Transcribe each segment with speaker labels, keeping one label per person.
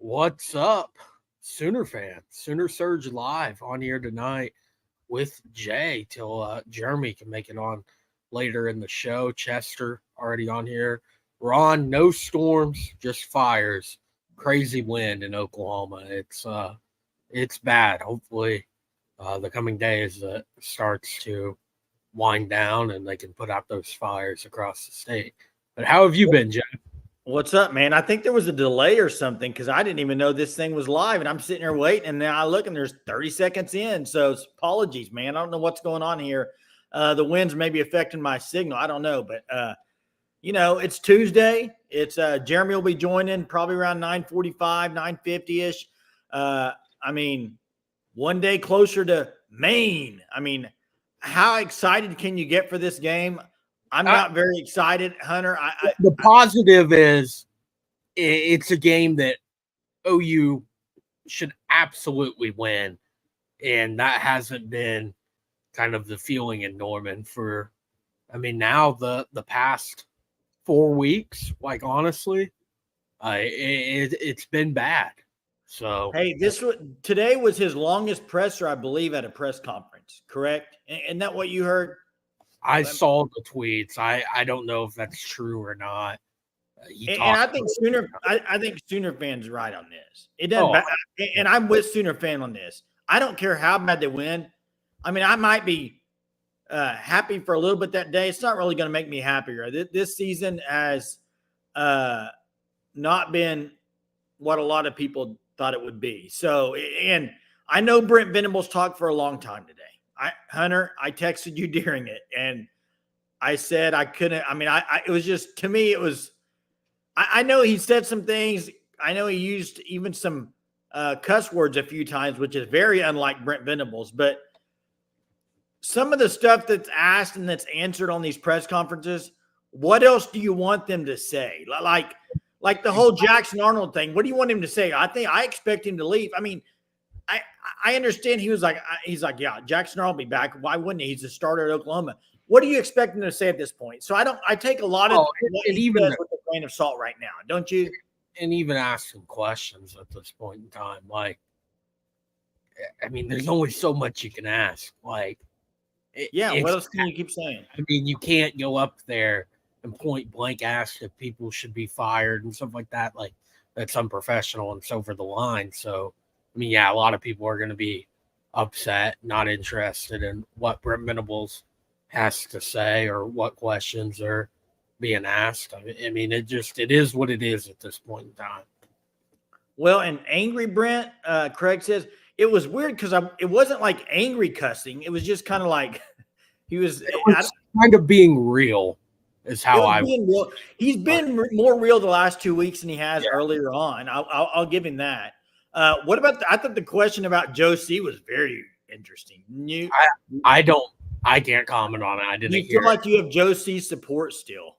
Speaker 1: What's up, Sooner fans? Sooner Surge live on here tonight with Jay till Jeremy can make it on later in the show. Chester already on here. Ron, no storms, just fires. Crazy wind in Oklahoma. It's bad. Hopefully, the coming days it starts to wind down and they can put out those fires across the state. But how have you been, Jay?
Speaker 2: What's up, man? I think there was a delay or something because I didn't even know this thing was live, and I'm sitting here waiting, and now I look and there's 30 seconds in. So apologies, man. I don't know what's going on here. The winds may be affecting my signal. I don't know, but it's Tuesday. It's Jeremy will be joining probably around 9:45, 9:50 ish. One day closer to Maine. How excited can you get for this game? I'm not very excited, Hunter.
Speaker 1: The positive is it's a game that OU should absolutely win, and that hasn't been kind of the feeling in Norman for, now the past 4 weeks. Like honestly, it's been bad. So
Speaker 2: hey, today was his longest presser, I believe, at a press conference. Correct? Isn't that what you heard?
Speaker 1: I saw the tweets. I don't know if that's true or not.
Speaker 2: I think Sooner fans right on this. It doesn't matter, and I'm with Sooner fan on this. I don't care how bad they win. I might be happy for a little bit that day. It's not really going to make me happier. This season has not been what a lot of people thought it would be. So, and I know Brent Venables talked for a long time today. Hunter, I texted you during it, and I said I couldn't. It was just, to me, it was. I know he said some things. I know he used even some cuss words a few times, which is very unlike Brent Venables. But some of the stuff that's asked and that's answered on these press conferences, what else do you want them to say? Like the whole Jackson Arnold thing. What do you want him to say? I expect him to leave. I understand he's like, yeah, Jackson Arnold will be back. Why wouldn't he? He's a starter at Oklahoma. What do you expect him to say at this point? So I take a lot of what he says with a grain of salt right now, don't you?
Speaker 1: And even ask him questions at this point in time. There's only so much you can ask.
Speaker 2: What else can you keep saying?
Speaker 1: You can't go up there and point blank ask if people should be fired and stuff like that. Like, that's unprofessional and it's over the line. So, a lot of people are going to be upset, not interested in what Brent Venables has to say or what questions are being asked. It is what it is at this point in time.
Speaker 2: Well, and angry Brent, Craig says, it was weird because it wasn't like angry cussing. It was just kind of like he was
Speaker 1: kind of being real is how
Speaker 2: real. He's been more real the last 2 weeks than he has earlier on. I'll give him that. What about I thought the question about Joe C was very interesting.
Speaker 1: I can't comment on it. I didn't.
Speaker 2: You feel like you have Joe C's support still?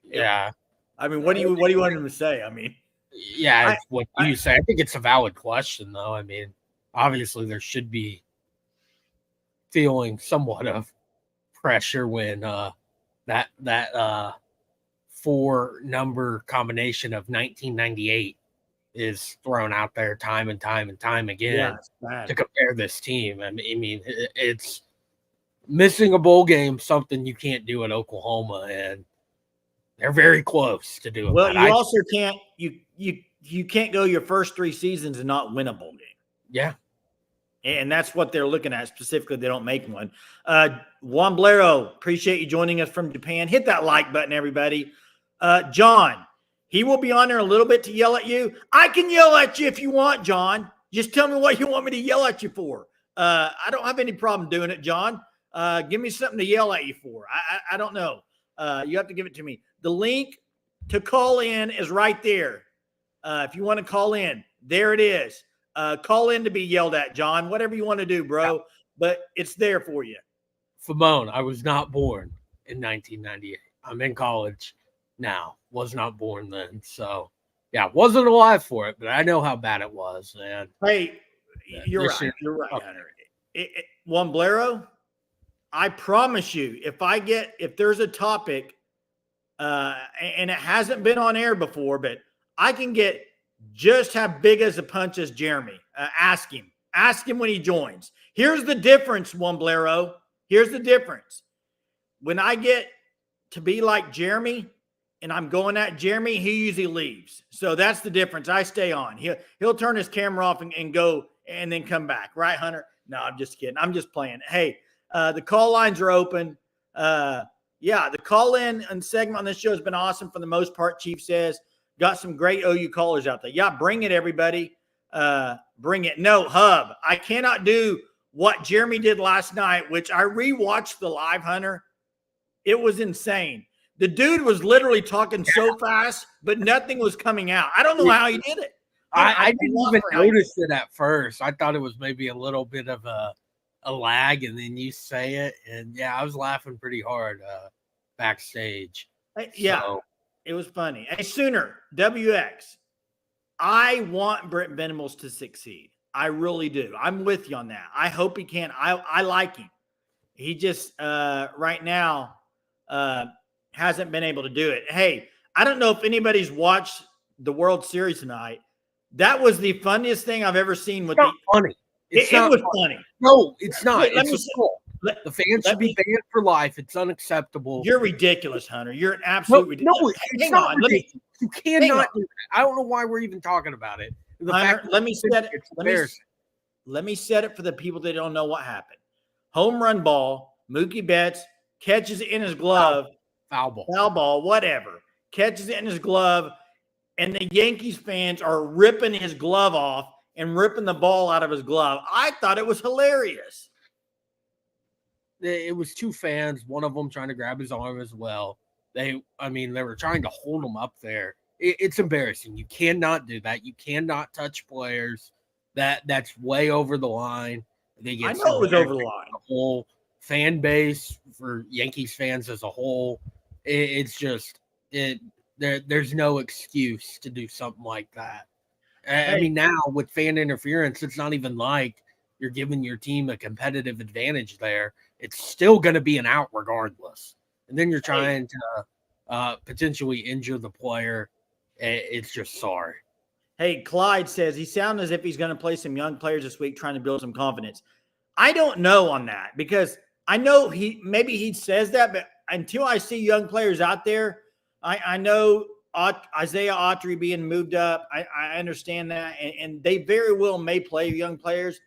Speaker 1: Yeah.
Speaker 2: What do you want him to say?
Speaker 1: What you say. I think it's a valid question, though. Obviously there should be feeling somewhat of pressure when that 4-number combination of 1998 is thrown out there time and time again to compare this team. It's missing a bowl game, something you can't do at Oklahoma, and they're very close to doing that.
Speaker 2: Well, you also can't you can't go your first 3 seasons and not win a bowl game.
Speaker 1: Yeah.
Speaker 2: And that's what they're looking at specifically. They don't make one. Juan Blero, appreciate you joining us from Japan. Hit that like button, everybody. John, he will be on there a little bit to yell at you. I can yell at you if you want, John. Just tell me what you want me to yell at you for. I don't have any problem doing it, John. Give me something to yell at you for. I don't know. You have to give it to me. The link to call in is right there. If you want to call in, there it is. Call in to be yelled at, John. Whatever you want to do, bro. Yeah. But it's there for you.
Speaker 1: Famone, I was not born in 1998. I'm in college now. Was not born then. So, wasn't alive for it, but I know how bad it was. And
Speaker 2: hey, you're right. You're right, Hunter. Juan Blero, I promise you, if there's a topic, and it hasn't been on air before, but I can get just how big as a punch as Jeremy. Ask him. Ask him when he joins. Here's the difference, Womblero. Here's the difference. When I get to be like Jeremy and I'm going at Jeremy, he usually leaves. So that's the difference. I stay on. He'll turn his camera off and go and then come back. Right, Hunter? No, I'm just kidding. I'm just playing. Hey, the call lines are open. Yeah, the call-in and segment on this show has been awesome for the most part, Chief says. Got some great OU callers out there. Yeah, bring it, everybody. Bring it. No, Hub, I cannot do what Jeremy did last night, which I rewatched the live, Hunter. It was insane. The dude was literally talking so fast, but nothing was coming out. I don't know how he did it.
Speaker 1: I didn't even notice it at first. I thought it was maybe a little bit of a lag, and then you say it, and yeah, I was laughing pretty hard backstage.
Speaker 2: Yeah, so. It was funny. Hey, Sooner, WX, I want Brent Venables to succeed. I really do. I'm with you on that. I hope he can. I like him. He just right now hasn't been able to do it. Hey, I don't know if anybody's watched the World Series tonight. That was the funniest thing I've ever seen. With
Speaker 1: funny.
Speaker 2: It was funny.
Speaker 1: No, it's not. The fans should be banned for life. It's unacceptable.
Speaker 2: You're ridiculous, Hunter. You're an absolute ridiculous.
Speaker 1: No, it's not ridiculous. You cannot do that. I don't know why we're even talking about it.
Speaker 2: Hunter, let me set it. Let me set it for the people that don't know what happened. Home run ball. Mookie Betts catches it in his glove.
Speaker 1: Foul
Speaker 2: ball, whatever. Catches it in his glove, and the Yankees fans are ripping his glove off and ripping the ball out of his glove. I thought it was hilarious.
Speaker 1: It was two fans, one of them trying to grab his arm as well. They were trying to hold him up there. It's embarrassing. You cannot do that. You cannot touch players. That's way over the line.
Speaker 2: I know it was over the line.
Speaker 1: The whole fan base for Yankees fans as a whole, it's just there's no excuse to do something like that. I mean, now with fan interference, it's not even like you're giving your team a competitive advantage there. It's still going to be an out regardless. And then you're trying to potentially injure the player. It's just sorry.
Speaker 2: Hey, Clyde says he sounds as if he's going to play some young players this week, trying to build some confidence. I don't know on that, because I know he says that, but until I see young players out there, I know Isaiah Autry being moved up. I understand that, and they very well may play young players.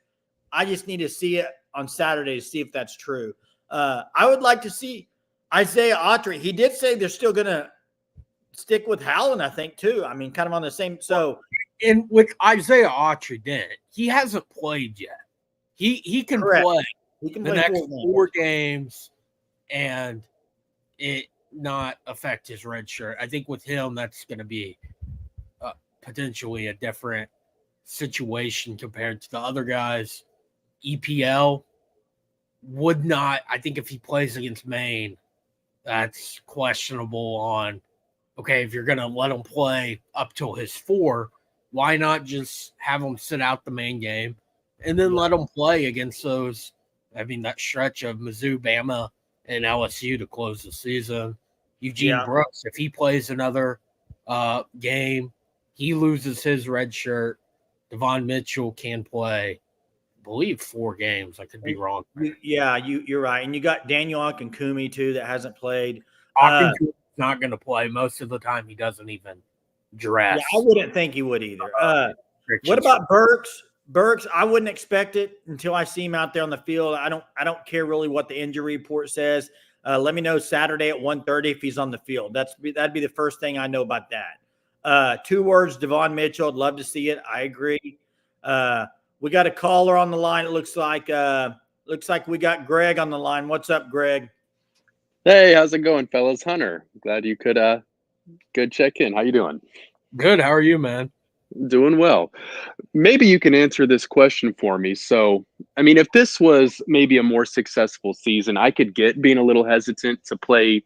Speaker 2: I just need to see it on Saturday to see if that's true. I would like to see Isaiah Autry. He did say they're still going to stick with Howland, I think, too. I mean, kind of on the same. So,
Speaker 1: and with Isaiah Autry, he hasn't played yet. He can play. He can play the next 4 games and it not affect his red shirt. I think with him, that's going to be potentially a different situation compared to the other guys. EPL would not. I think if he plays against Maine, that's questionable on, okay, if you're going to let him play up till his 4, why not just have him sit out the main game and then let him play against those, that stretch of Mizzou, Bama, and LSU to close the season. Eugene Brooks, if he plays another game, he loses his red shirt. Devon Mitchell can play, I believe, 4 games. I could be wrong.
Speaker 2: Yeah, you're right. And you got Daniel Akinkumi, too, that hasn't played.
Speaker 1: Akinkumi's not going to play. Most of the time, he doesn't even dress.
Speaker 2: Yeah, I wouldn't think he would either. What about Burks? Burks, I wouldn't expect it until I see him out there on the field. I don't care really what the injury report says. Let me know Saturday at 1:30 if he's on the field. That'd be the first thing I know about that. 2 words, Devon Mitchell. I'd love to see it. I agree. We got a caller on the line. It looks like we got Greg on the line. What's up, Greg?
Speaker 3: Hey, how's it going, fellas? Hunter, glad you could check in. How you doing?
Speaker 1: Good. How are you, man?
Speaker 3: Doing well. Maybe you can answer this question for me. So, if this was maybe a more successful season, I could get being a little hesitant to play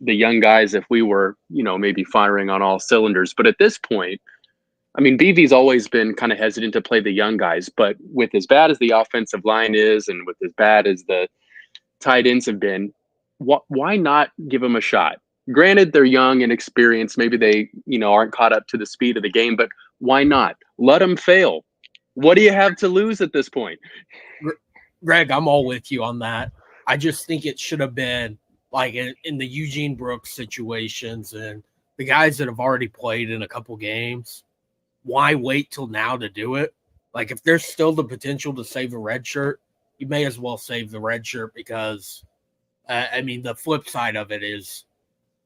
Speaker 3: the young guys if we were, maybe firing on all cylinders. But at this point, BV's always been kind of hesitant to play the young guys. But with as bad as the offensive line is and with as bad as the tight ends have been, why not give them a shot? Granted, they're young and experienced. Maybe they, aren't caught up to the speed of the game, but why not? Let them fail. What do you have to lose at this point?
Speaker 1: Greg, I'm all with you on that. I just think it should have been like in the Eugene Brooks situations and the guys that have already played in a couple games. Why wait till now to do it? Like, if there's still the potential to save a red shirt, you may as well save the red shirt because, the flip side of it is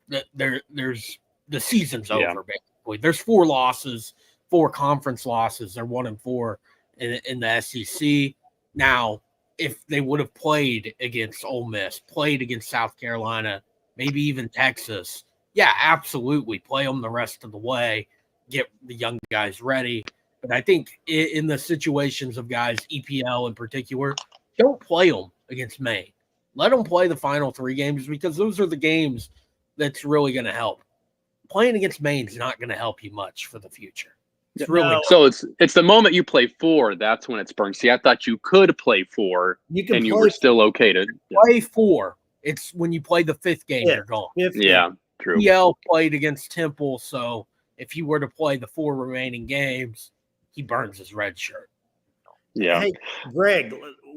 Speaker 1: that there's the season's over, basically. There's 4 losses, 4 conference losses. They're 1-4 in the SEC. Now, if they would have played against Ole Miss, played against South Carolina, maybe even Texas, yeah, absolutely, play them the rest of the way, get the young guys ready. But I think in the situations of guys, EPL in particular, don't play them against Maine. Let them play the final 3 games because those are the games that's really going to help. Playing against Maine is not going to help you much for the future. It's really not.
Speaker 3: So it's the moment you play 4, that's when it's burned. See, I thought you could play 4 and you were still okay to
Speaker 1: play 4. It's when you play the 5th game, you're gone.
Speaker 3: Yeah, true.
Speaker 1: EPL played against Temple, so if he were to play the 4 remaining games, he burns his red shirt.
Speaker 3: Yeah.
Speaker 2: Hey, Greg,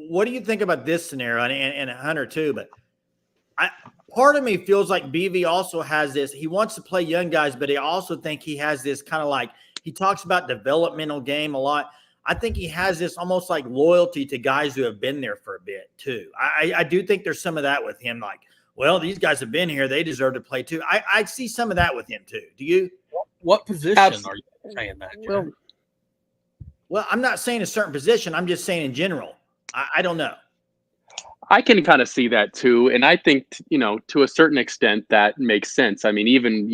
Speaker 2: what do you think about this scenario? And Hunter too, but part of me feels like BV also has this. He wants to play young guys, but I also think he has this kind of like, he talks about developmental game a lot. I think he has this almost like loyalty to guys who have been there for a bit too. I do think there's some of that with him. Like, well, these guys have been here. They deserve to play too. I see some of that with him too. Do you?
Speaker 1: What position are you saying that, Jeff?
Speaker 2: Well, I'm not saying a certain position. I'm just saying in general. I don't know.
Speaker 3: I can kind of see that too. And I think, to a certain extent that makes sense. I mean, even,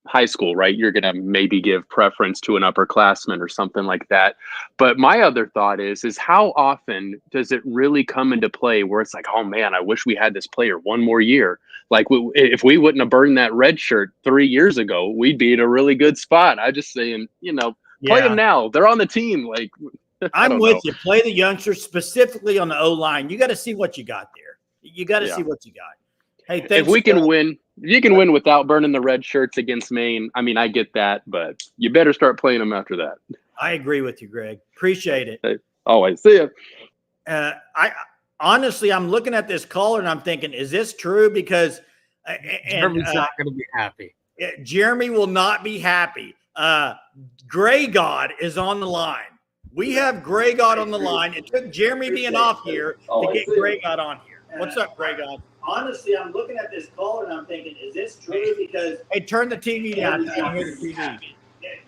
Speaker 3: high school, right? You're going to maybe give preference to an upperclassman or something like that. But my other thought is how often does it really come into play where it's like, oh man, I wish we had this player one more year. Like if we wouldn't have burned that red shirt 3 years ago, we'd be in a really good spot. I just saying, play them now. They're on the team. Like,
Speaker 2: I'm with you. Play the youngsters, specifically on the O-line. You got to see what you got there. You got to see what you got. Hey, thanks.
Speaker 3: If we can win, if you can win without burning the red shirts against Maine, I mean, I get that, but you better start playing them after that.
Speaker 2: I agree with you, Greg. Appreciate it.
Speaker 3: Hey, always. See ya.
Speaker 2: I honestly, I'm looking at this caller and I'm thinking, is this true? Because
Speaker 1: Jeremy's not going to be happy.
Speaker 2: Jeremy will not be happy. Gray God is on the line. We have Gray God on the line. It took Jeremy being off here to get Gray God on here. What's up, Gray God? Honestly, I'm looking at this caller and I'm thinking, is this true? Because hey, turn the TV down. I can't hear the TV.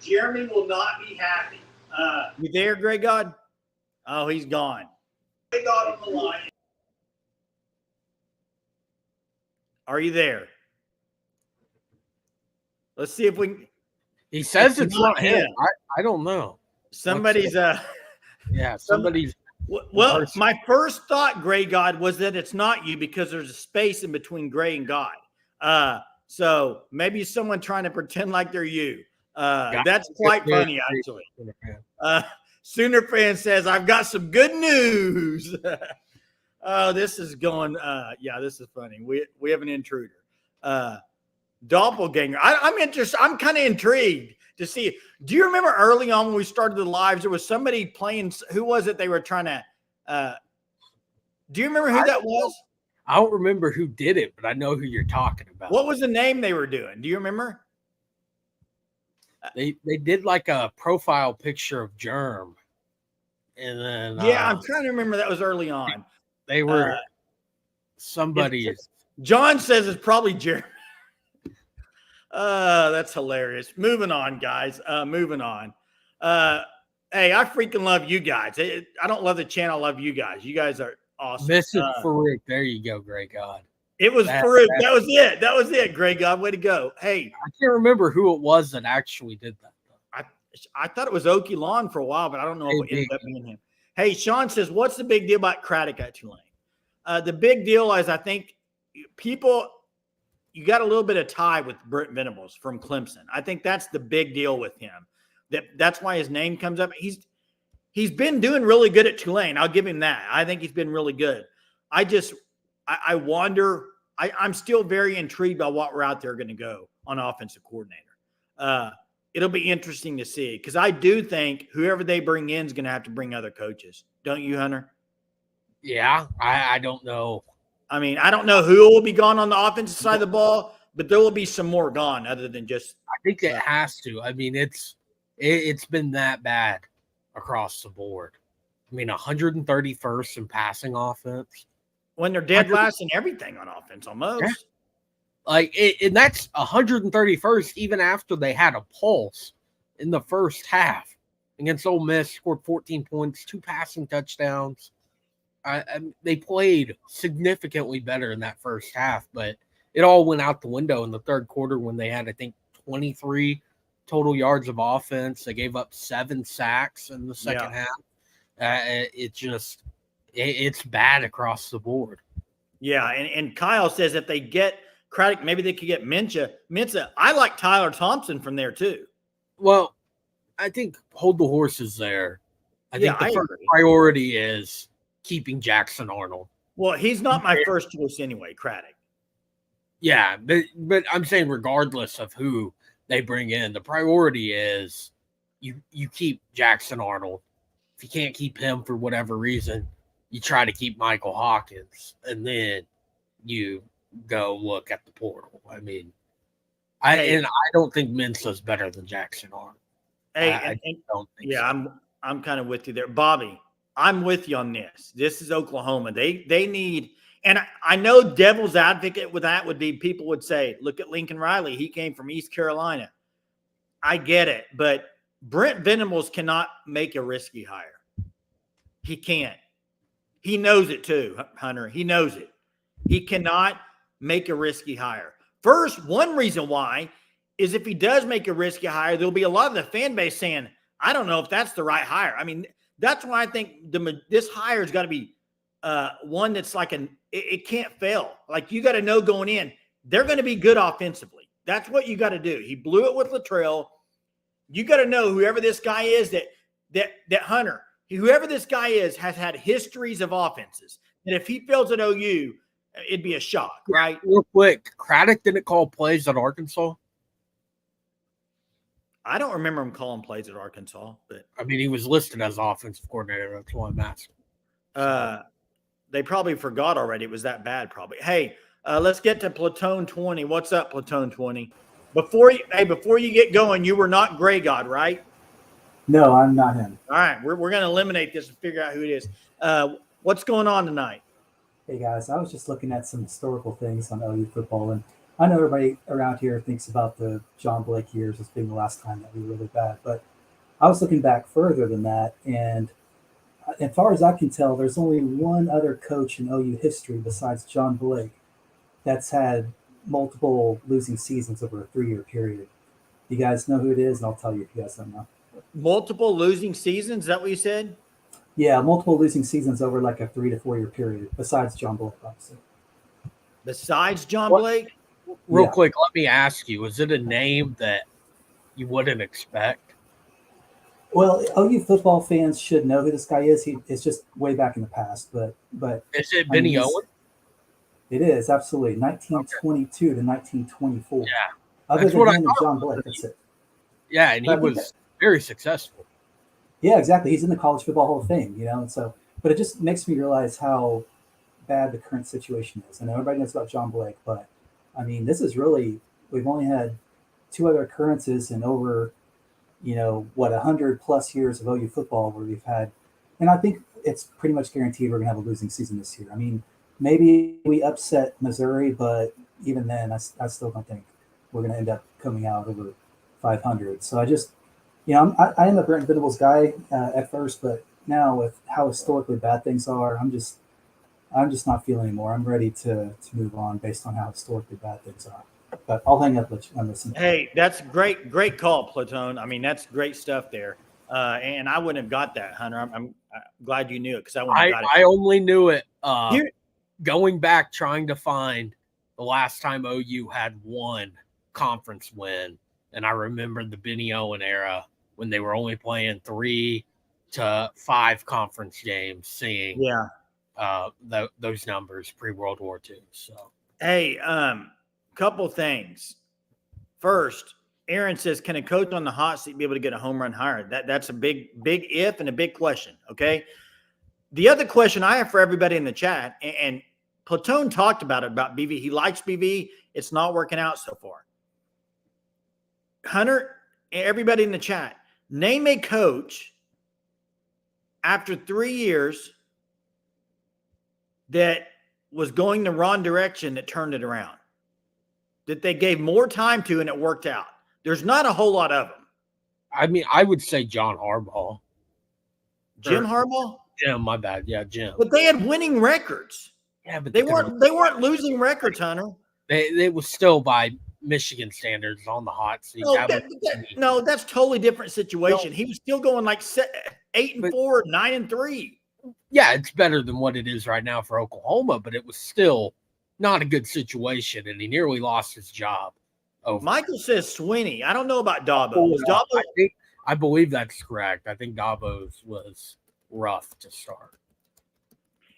Speaker 2: Jeremy will not be happy. You there, Gray God? Oh, he's gone. Gray God on the line. Are you there? Let's see if we can.
Speaker 1: He says it's not him. I don't know.
Speaker 2: Somebody's
Speaker 1: somebody's.
Speaker 2: Well, my first thought, Gray God, was that it's not you because there's a space in between Gray and God. So maybe someone trying to pretend like they're you. That's quite funny, actually. Sooner fan says, I've got some good news. Oh, this is going. This is funny. We have an intruder. Doppelganger. I'm interested. I'm kind of intrigued to see. Do you remember early on when we started the lives, there was somebody playing? Who was it they were trying to? Do you remember who that was?
Speaker 1: I don't remember who did it, but I know who you're talking about.
Speaker 2: What was the name they were doing? Do you remember?
Speaker 1: They did like a profile picture of Germ, and then
Speaker 2: I'm trying to remember. That was early on.
Speaker 1: They were somebody.
Speaker 2: John says it's probably Jeremy. That's hilarious. Moving on, guys. Moving on. Hey, I freaking love you guys. I don't love the channel. I love you guys. You guys are awesome.
Speaker 1: Miss it, Farouk. There you go, Grey God.
Speaker 2: It was Farouk. That was it. That was it, Grey God. Way to go. Hey.
Speaker 1: I can't remember who it was that actually did that.
Speaker 2: I thought it was Okie Lawn for a while, but I don't know if it ended up being him. Hey, Sean says, what's the big deal about Craddock at Tulane? The big deal is I think people – you got a little bit of tie with Brent Venables from Clemson. I think that's the big deal with him. That's why his name comes up. He's been doing really good at Tulane. I'll give him that. I think he's been really good. I wonder I'm still very intrigued by what route they're going to go on offensive coordinator. It'll be interesting to see because I do think whoever they bring in is going to have to bring other coaches. Don't you, Hunter?
Speaker 1: Yeah, I don't know.
Speaker 2: I mean, I don't know who will be gone on the offensive side of the ball, but there will be some more gone other than just.
Speaker 1: I think it has to. I mean, it's been that bad across the board. I mean, 131st in passing offense.
Speaker 2: When they're dead last in everything on offense, almost.
Speaker 1: Yeah. Like, and that's 131st even after they had a pulse in the first half against Ole Miss, scored 14 points, 2 passing touchdowns. They played significantly better in that first half, but it all went out the window in the third quarter when they had, I think, 23 total yards of offense. They gave up 7 sacks in the second half. It's bad across the board.
Speaker 2: Yeah, and Kyle says if they get Craddock, maybe they could get Mensah. I like Tyler Thompson from there too.
Speaker 1: Well, I think hold the horses there. I think the first
Speaker 2: agree.
Speaker 1: priority is keeping Jackson Arnold.
Speaker 2: Well, he's not my first choice anyway, Craddock.
Speaker 1: Yeah, but I'm saying regardless of who they bring in, the priority is you keep Jackson Arnold. If you can't keep him for whatever reason, you try to keep Michael Hawkins, and then you go look at the portal. I mean, I don't think Mensah's better than Jackson Arnold. I don't think so.
Speaker 2: I'm kind of with you there, Bobby. I'm with you on this. This is Oklahoma. They need, and I know devil's advocate with that would be people would say, look at Lincoln Riley. He came from East Carolina. I get it, but Brent Venables cannot make a risky hire. He can't. He knows it too, Hunter. He knows it. He cannot make a risky hire. First, one reason why is if he does make a risky hire, there'll be a lot of the fan base saying, I don't know if that's the right hire. I mean, that's why I think this hire has got to be one that's like it can't fail. Like you got to know going in, they're going to be good offensively. That's what you got to do. He blew it with Latrell. You got to know whoever this guy is that Hunter, whoever this guy is has had histories of offenses. And if he fails at OU, it'd be a shock, right?
Speaker 1: Real quick, Craddock didn't call plays at Arkansas.
Speaker 2: I don't remember him calling plays at Arkansas, but
Speaker 1: I mean, he was listed as offensive coordinator. That's why I'm asking.
Speaker 2: They probably forgot already. It was that bad, probably. Hey, let's get to Platoon 20. What's up, Platoon 20? Before you get going, you were not Gray God, right?
Speaker 4: No, I'm not him.
Speaker 2: All right, we're going to eliminate this and figure out who it is. What's going on tonight?
Speaker 4: Hey guys, I was just looking at some historical things on OU football, and I know everybody around here thinks about the John Blake years as being the last time that we were really bad, but I was looking back further than that, and as far as I can tell, there's only one other coach in OU history besides John Blake that's had multiple losing seasons over a 3-year period. You guys know who it is, and I'll tell you if you guys don't know.
Speaker 2: Multiple losing seasons? Is that what you said?
Speaker 4: Yeah, multiple losing seasons over like a 3 to 4 year period, besides John Blake, obviously.
Speaker 2: Besides John Blake?
Speaker 1: Real quick, let me ask you, is it a name that you wouldn't expect?
Speaker 4: Well, OU football fans should know who this guy is. It's just way back in the past, but
Speaker 1: is it Benny Owen?
Speaker 4: It is, absolutely. 1922 to 1924.
Speaker 1: Yeah.
Speaker 4: Other than him and John Blake, that's it.
Speaker 1: Yeah, and he was very successful.
Speaker 4: Yeah, exactly. He's in the College Football Hall of Fame, and so, but it just makes me realize how bad the current situation is. I know everybody knows about John Blake, but I mean, this is really, we've only had 2 other occurrences in over, 100+ years of OU football where we've had, and I think it's pretty much guaranteed we're going to have a losing season this year. I mean, maybe we upset Missouri, but even then, I still don't think we're going to end up coming out over 500. So I just, I am a Brent Venables guy at first, but now with how historically bad things are, I'm just not feeling anymore. I'm ready to move on based on how historically bad things are. But I'll hang up and listen.
Speaker 2: Hey, that's great call, Platoon. I mean, that's great stuff there. And I wouldn't have got that, Hunter. I'm glad you knew it because I wouldn't have got it.
Speaker 1: I only knew it going back trying to find the last time OU had one conference win. And I remember the Benny Owen era when they were only playing 3 to 5 conference games, seeing those numbers pre-World War II. So
Speaker 2: Hey, couple things. First, Aaron says, can a coach on the hot seat be able to get a home run hired? That's a big if and a big question. Okay. The other question I have for everybody in the chat, and Platone talked about it, about BV. He likes BV. It's not working out so far. Hunter, everybody in the chat, name a coach after 3 years that was going the wrong direction that turned it around, that they gave more time to and it worked out. There's not a whole lot of them.
Speaker 1: I mean, I would say John Harbaugh.
Speaker 2: Jim Harbaugh?
Speaker 1: Jim, my bad. Yeah, Jim.
Speaker 2: But they had winning records.
Speaker 1: Yeah, but
Speaker 2: They weren't losing records, Hunter.
Speaker 1: They was still by Michigan standards on the hot seat.
Speaker 2: No, that's totally different situation. He was still going like 8-4, 9-3.
Speaker 1: Yeah, it's better than what it is right now for Oklahoma, but it was still not a good situation, and he nearly lost his job.
Speaker 2: Michael says Sweeney. I don't know about Dabo.
Speaker 1: I believe that's correct. I think Dabo's was rough to start.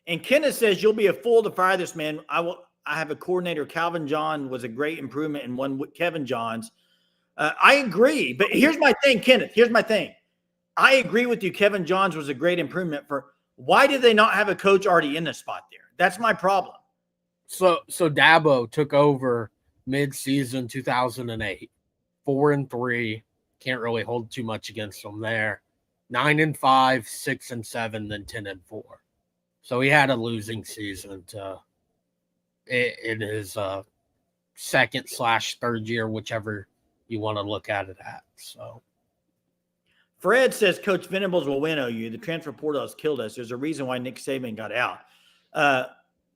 Speaker 2: And Kenneth says you'll be a fool to fire this man. I have a coordinator. Calvin John was a great improvement in one with Kevin Johns. I agree, but here's my thing, Kenneth. Here's my thing. I agree with you. Kevin Johns was a great improvement for. Why did they not have a coach already in the spot there? That's my problem.
Speaker 1: So Dabo took over mid-season 2008, 4-3. Can't really hold too much against them there. 9-5, 6-7, then 10-4. So he had a losing season in his second/third year, whichever you want to look at it at. So.
Speaker 2: Fred says Coach Venables will win OU. The transfer portal has killed us. There's a reason why Nick Saban got out.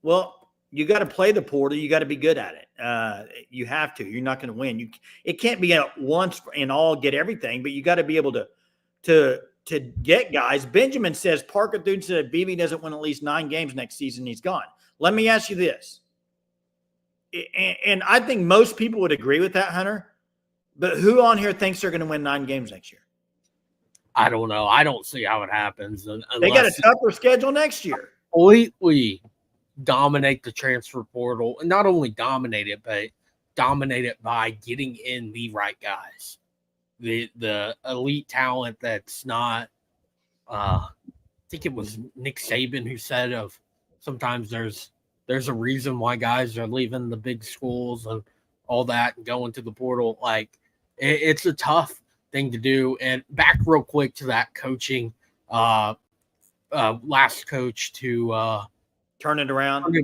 Speaker 2: Well, you got to play the portal. You got to be good at it. You have to. You're not going to win. It can't be a once and all get everything, but you got to be able to get guys. Benjamin says Parker Thune said if BB doesn't win at least 9 games next season, he's gone. Let me ask you this, and I think most people would agree with that, Hunter. But who on here thinks they're going to win 9 games next year?
Speaker 1: I don't know. I don't see how it happens.
Speaker 2: They got a tougher schedule next year.
Speaker 1: Completely dominate the transfer portal, and not only dominate it, but dominate it by getting in the right guys, the elite talent. That's not. I think it was Nick Saban who said of sometimes there's a reason why guys are leaving the big schools and all that and going to the portal. Like it's a tough thing to do. And back real quick to that coaching, last coach to
Speaker 2: turn it around.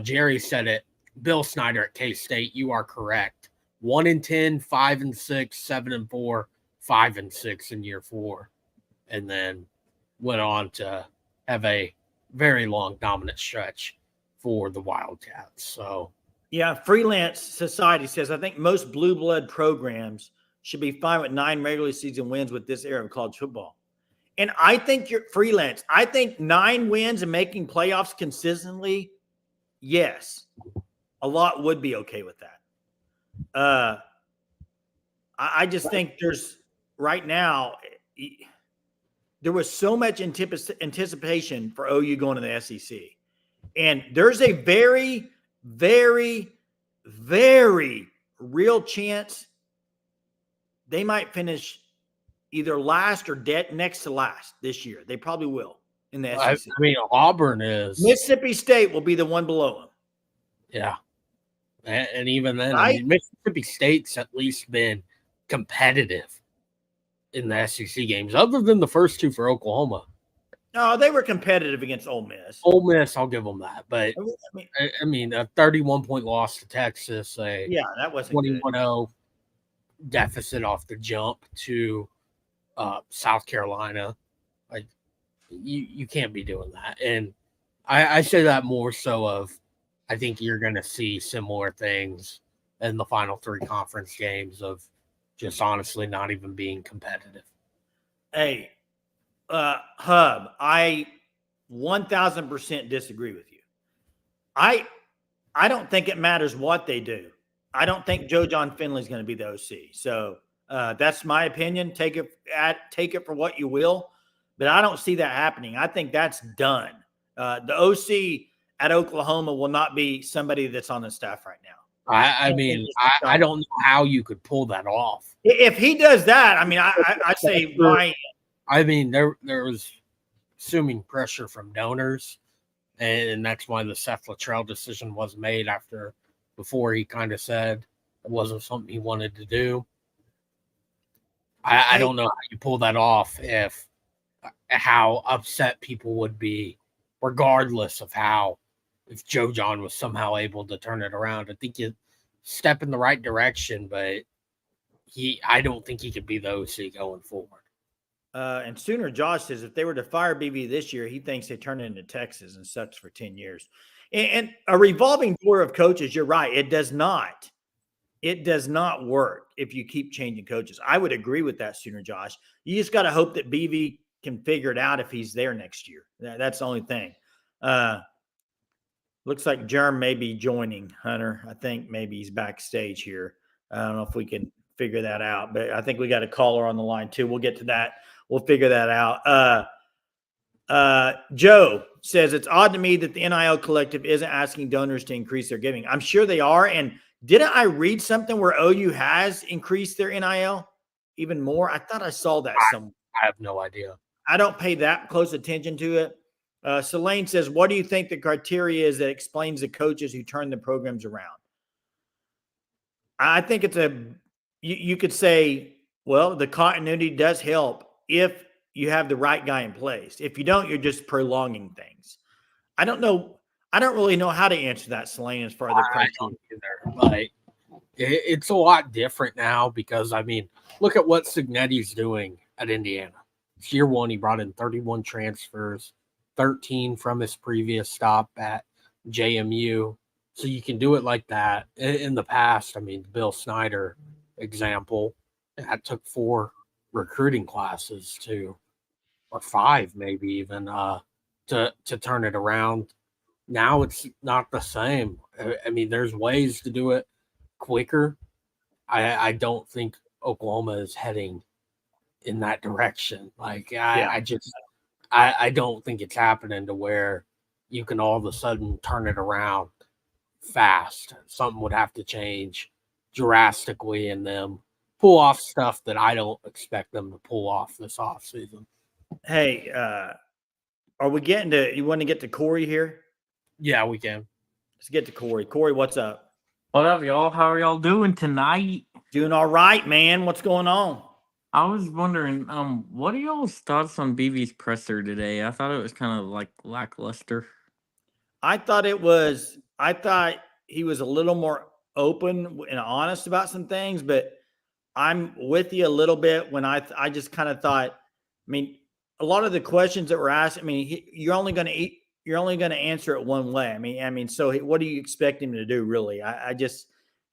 Speaker 1: Jerry said it. Bill Snyder at K-State, you are correct. 1-10, 5-6, 7-4, 5-6 in year 4, and then went on to have a very long dominant stretch for the Wildcats. So,
Speaker 2: yeah, Freelance Society says I think most blue blood programs should be fine with 9 regular season wins with this era of college football. And I think you're freelance. I think 9 wins and making playoffs consistently, yes, a lot would be okay with that. I just think there's right now, there was so much anticipation for OU going to the SEC. And there's a very, very, very real chance they might finish either last or next to last this year. They probably will in the SEC.
Speaker 1: I mean, Auburn is.
Speaker 2: Mississippi State will be the one below them.
Speaker 1: Yeah. And even then, I mean, Mississippi State's at least been competitive in the SEC games, other than the first 2 for Oklahoma.
Speaker 2: No, they were competitive against Ole Miss.
Speaker 1: Ole Miss, I'll give them that. But, I mean a 31-point loss to Texas, that wasn't 21-0 deficit off the jump to South Carolina. Like, you can't be doing that. And I say that more so of I think you're going to see similar things in the final 3 conference games of just honestly not even being competitive.
Speaker 2: Hey, Hub, I 1,000% disagree with you. I don't think it matters what they do. I don't think Joe John Finley is going to be the OC. So that's my opinion. Take it for what you will, but I don't see that happening. I think that's done. The OC at Oklahoma will not be somebody that's on the staff right now.
Speaker 1: I mean, I don't know how you could pull that off.
Speaker 2: If he does that, I mean, I say why.
Speaker 1: I mean, there was assuming pressure from donors, and that's why the Seth Luttrell decision was made before he kind of said it wasn't something he wanted to do. I don't know how you pull that off if how upset people would be, regardless of if Joe John was somehow able to turn it around. I think you step in the right direction, but I don't think he could be the OC going forward.
Speaker 2: And Sooner Josh says if they were to fire BB this year, he thinks they turn it into Texas and sucks for 10 years. And a revolving door of coaches, you're right. It does not work if you keep changing coaches. I would agree with that, Sooner Josh. You just got to hope that BB can figure it out if he's there next year. That's the only thing. Looks like Germ may be joining, Hunter. I think maybe he's backstage here. I don't know if we can figure that out, but I think we got a caller on the line too. We'll get to that. We'll figure that out. Joe says it's odd to me that the NIL collective isn't asking donors to increase their giving. I'm sure they are. And didn't I read something where OU has increased their NIL even more? I thought I saw that somewhere.
Speaker 1: I have no idea.
Speaker 2: I don't pay that close attention to it. Selene says, what do you think the criteria is that explains the coaches who turn the programs around? I think it's you could say, well, the continuity does help if you have the right guy in place. If you don't, you're just prolonging things. I don't know. I don't really know how to answer that, Selene, as far as the criteria.
Speaker 1: Like, it's a lot different now because, I mean, look at what Cignetti's doing at Indiana. It's year one, he brought in 31 transfers, 13 from his previous stop at JMU. So you can do it like that. In the past, I mean, Bill Snyder example, that took 4 recruiting classes or 5 maybe even to turn it around. Now it's not the same. I mean, there's ways to do it quicker. I don't think Oklahoma is heading in that direction. Like I don't think it's happening to where you can all of a sudden turn it around fast. Something would have to change drastically in them pull off stuff that I don't expect them to pull off this offseason.
Speaker 2: Hey, are we getting to, you want to get to Corey here?
Speaker 1: Yeah, we can.
Speaker 2: Let's get to Corey. Corey, what's up?
Speaker 5: What up, y'all? How are y'all doing tonight?
Speaker 2: Doing all right, man. What's going on?
Speaker 5: I was wondering, what are y'all's thoughts on BB's presser today? I thought it was kind of like lackluster.
Speaker 2: I thought he was a little more open and honest about some things, but I'm with you a little bit when I just kind of thought, I mean, a lot of the questions that were asked, I mean, you're only going to answer it one way. I mean, so what do you expect him to do, really?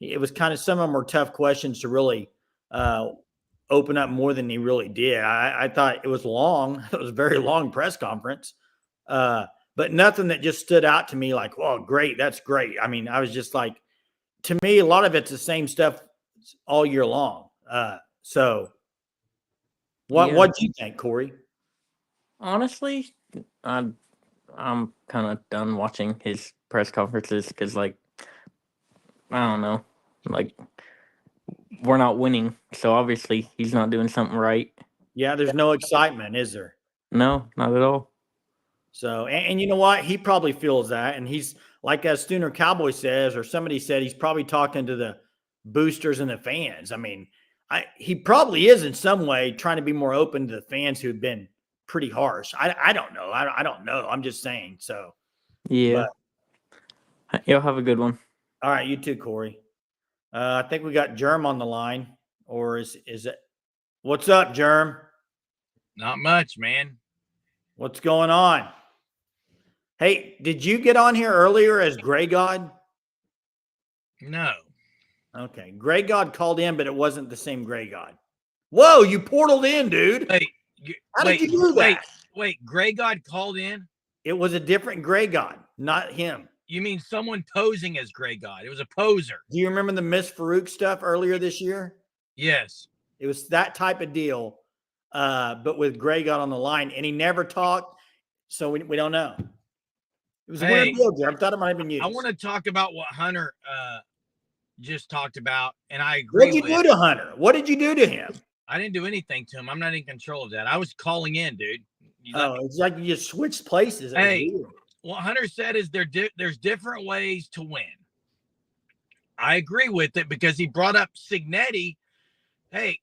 Speaker 2: It was kind of, some of them were tough questions to really open up more than he really did. I thought it was long. It was a very long press conference, but nothing that just stood out to me like, oh, great, that's great. I mean, I was just like, to me, a lot of it's the same stuff all year long. So what do you think, Corey?
Speaker 5: Honestly, I'm kind of done watching his press conferences because, like, I don't know, like, we're not winning, so obviously he's not doing something right.
Speaker 2: Yeah, there's no excitement, is there?
Speaker 5: No, not at all.
Speaker 2: So, and you know what? He probably feels that, and he's like, as Stooner Cowboy says, or somebody said, he's probably talking to the boosters and the fans. I mean, he probably is in some way trying to be more open to the fans who've been pretty harsh. I don't know. I don't know. I'm just saying. So,
Speaker 5: yeah. Y'all have a good one.
Speaker 2: All right, you too, Corey. I think we got Germ on the line, or is it? What's up, Germ?
Speaker 6: Not much, man.
Speaker 2: What's going on? Hey, did you get on here earlier as Gray God?
Speaker 6: No.
Speaker 2: Okay, Gray God called in, but it wasn't the same Gray God. Whoa, you portaled in, dude. How did you do that?
Speaker 6: Wait, Gray God called in?
Speaker 2: It was a different Gray God, not him.
Speaker 6: You mean someone posing as Gray God? It was a poser.
Speaker 2: Do you remember the Miss Farouk stuff earlier this year?
Speaker 6: Yes.
Speaker 2: It was that type of deal, but with Gray God on the line, and he never talked, so we don't know. It was a winner
Speaker 6: Hey,
Speaker 2: deal, Jerm. I thought it might have been used.
Speaker 6: I want to talk about what Hunter just talked about, and I agree.
Speaker 2: What did you do to Hunter? What did you do to him?
Speaker 6: I didn't do anything to him. I'm not in control of that. I was calling in, dude.
Speaker 2: It's like you just switched places.
Speaker 6: Hey, what Hunter said is there's different ways to win. I agree with it because he brought up Cignetti. Hey,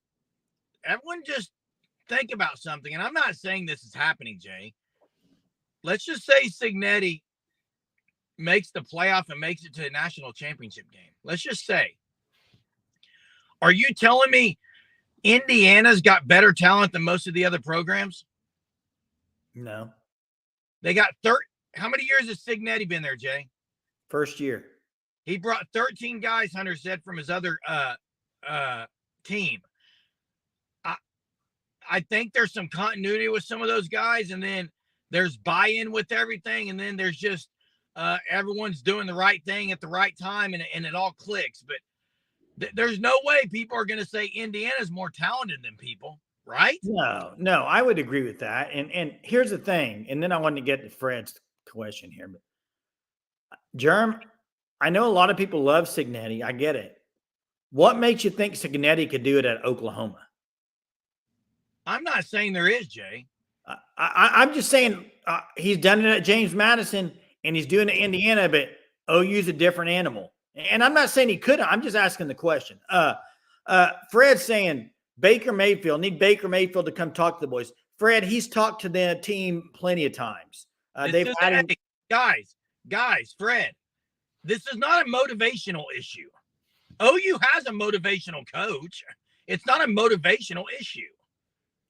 Speaker 6: everyone just think about something, and I'm not saying this is happening, Jay. Let's just say Cignetti makes the playoff and makes it to the national championship game. Let's just say. Are you telling me Indiana's got better talent than most of the other programs?
Speaker 2: No.
Speaker 6: They got how many years has Cignetti been there, Jay?
Speaker 2: First year.
Speaker 6: He brought 13 guys, Hunter said, from his other team. I think there's some continuity with some of those guys, and then there's buy-in with everything, and then there's just everyone's doing the right thing at the right time, and it all clicks. But there's no way people are going to say Indiana's more talented than people, right?
Speaker 2: No, I would agree with that. And here's the thing, and then I want to get to Fred's question here. But Germ, I know a lot of people love Cignetti. I get it. What makes you think Cignetti could do it at Oklahoma?
Speaker 6: I'm not saying there is, Jay.
Speaker 2: I'm just saying he's done it at James Madison and he's doing it in Indiana, but OU's a different animal. And I'm not saying he couldn't. I'm just asking the question. Fred's saying Baker Mayfield, need Baker Mayfield to come talk to the boys. Fred, he's talked to the team plenty of times. They've had him.
Speaker 6: Guys, Fred, this is not a motivational issue. OU has a motivational coach. It's not a motivational issue.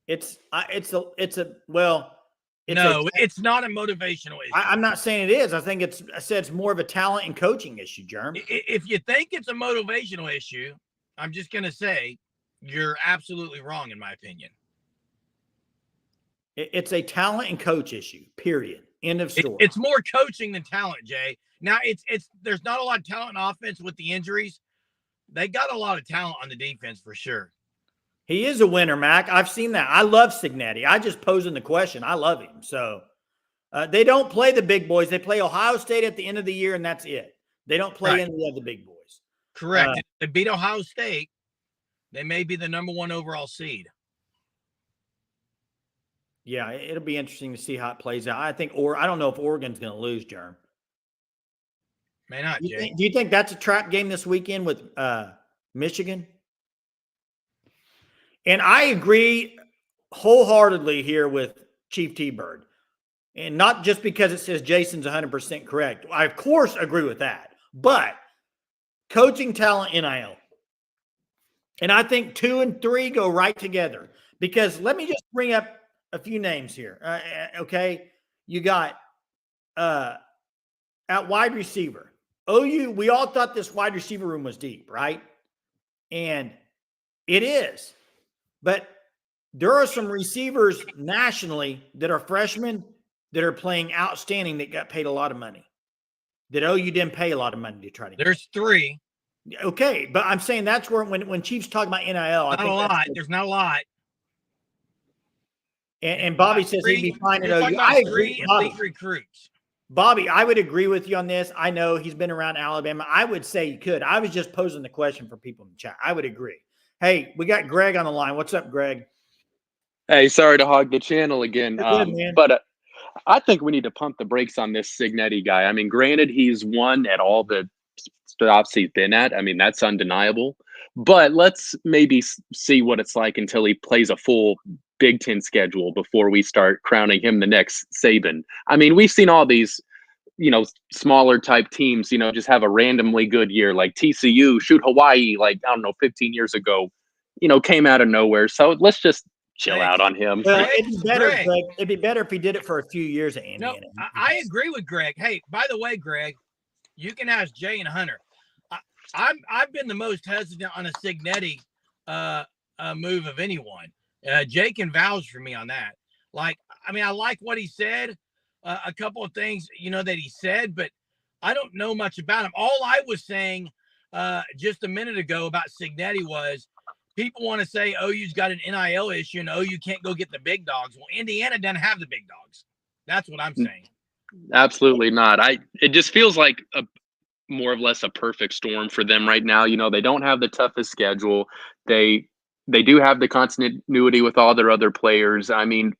Speaker 2: It's not a
Speaker 6: motivational issue.
Speaker 2: I'm not saying it is. I said it's more of a talent and coaching issue, Germ.
Speaker 6: If you think it's a motivational issue, I'm just going to say you're absolutely wrong, in my opinion.
Speaker 2: It's a talent and coach issue, period. End of story.
Speaker 6: It's more coaching than talent, Jay. Now, there's not a lot of talent in offense with the injuries. They got a lot of talent on the defense for sure.
Speaker 2: He is a winner, Mac. I've seen that. I love Cignetti. I just posing the question. I love him. So they don't play the big boys. They play Ohio State at the end of the year, and that's it. They don't play any of the big boys.
Speaker 6: Correct. If they beat Ohio State, they may be the number 1 overall seed.
Speaker 2: Yeah, it'll be interesting to see how it plays out. I don't know if Oregon's going to lose, Germ.
Speaker 6: May not, Jay.
Speaker 2: Do you think that's a trap game this weekend with Michigan? And I agree wholeheartedly here with Chief T-Bird. And not just because it says Jason's 100% correct. I, of course, agree with that. But coaching, talent, NIL. And I think 2 and 3 go right together. Because let me just bring up a few names here. Okay? You got at wide receiver. OU, we all thought this wide receiver room was deep, right? And it is. But there are some receivers nationally that are freshmen that are playing outstanding that got paid a lot of money. That OU didn't pay a lot of money to try to get.
Speaker 6: There's 3.
Speaker 2: Okay, but I'm saying that's where when Chiefs talk about NIL,
Speaker 6: not a lot. There's not a lot.
Speaker 2: And Bobby says he'd be fine at OU. I agree.
Speaker 6: Elite recruits.
Speaker 2: Bobby, I would agree with you on this. I know he's been around Alabama. I would say you could. I was just posing the question for people in the chat. I would agree. Hey, we got Greg on the line. What's up, Greg?
Speaker 3: Hey, sorry to hog the channel again.
Speaker 2: Good, man.
Speaker 3: But I think we need to pump the brakes on this Cignetti guy. I mean, granted, he's won at all the stops he's been at. I mean, that's undeniable. But let's maybe see what it's like until he plays a full Big Ten schedule before we start crowning him the next Saban. I mean, we've seen all these, smaller type teams, just have a randomly good year, like TCU, shoot Hawaii, 15 years ago, came out of nowhere. So let's just chill out on him.
Speaker 2: Well, it'd be better, Greg. It'd be better if he did it for a few years at Indiana.
Speaker 6: No, I agree with Greg. Hey, by the way, Greg, you can ask Jay and Hunter. I've been the most hesitant on a Cignetti move of anyone. Jay can vouch for me on that. I like what he said. A couple of things, that he said, but I don't know much about him. All I was saying just a minute ago about Cignetti was people want to say OU's got an NIL issue and OU can't go get the big dogs. Well, Indiana doesn't have the big dogs. That's what I'm saying.
Speaker 3: Absolutely not. It just feels like a more or less a perfect storm for them right now. You know, they don't have the toughest schedule. They do have the continuity with all their other players. I mean,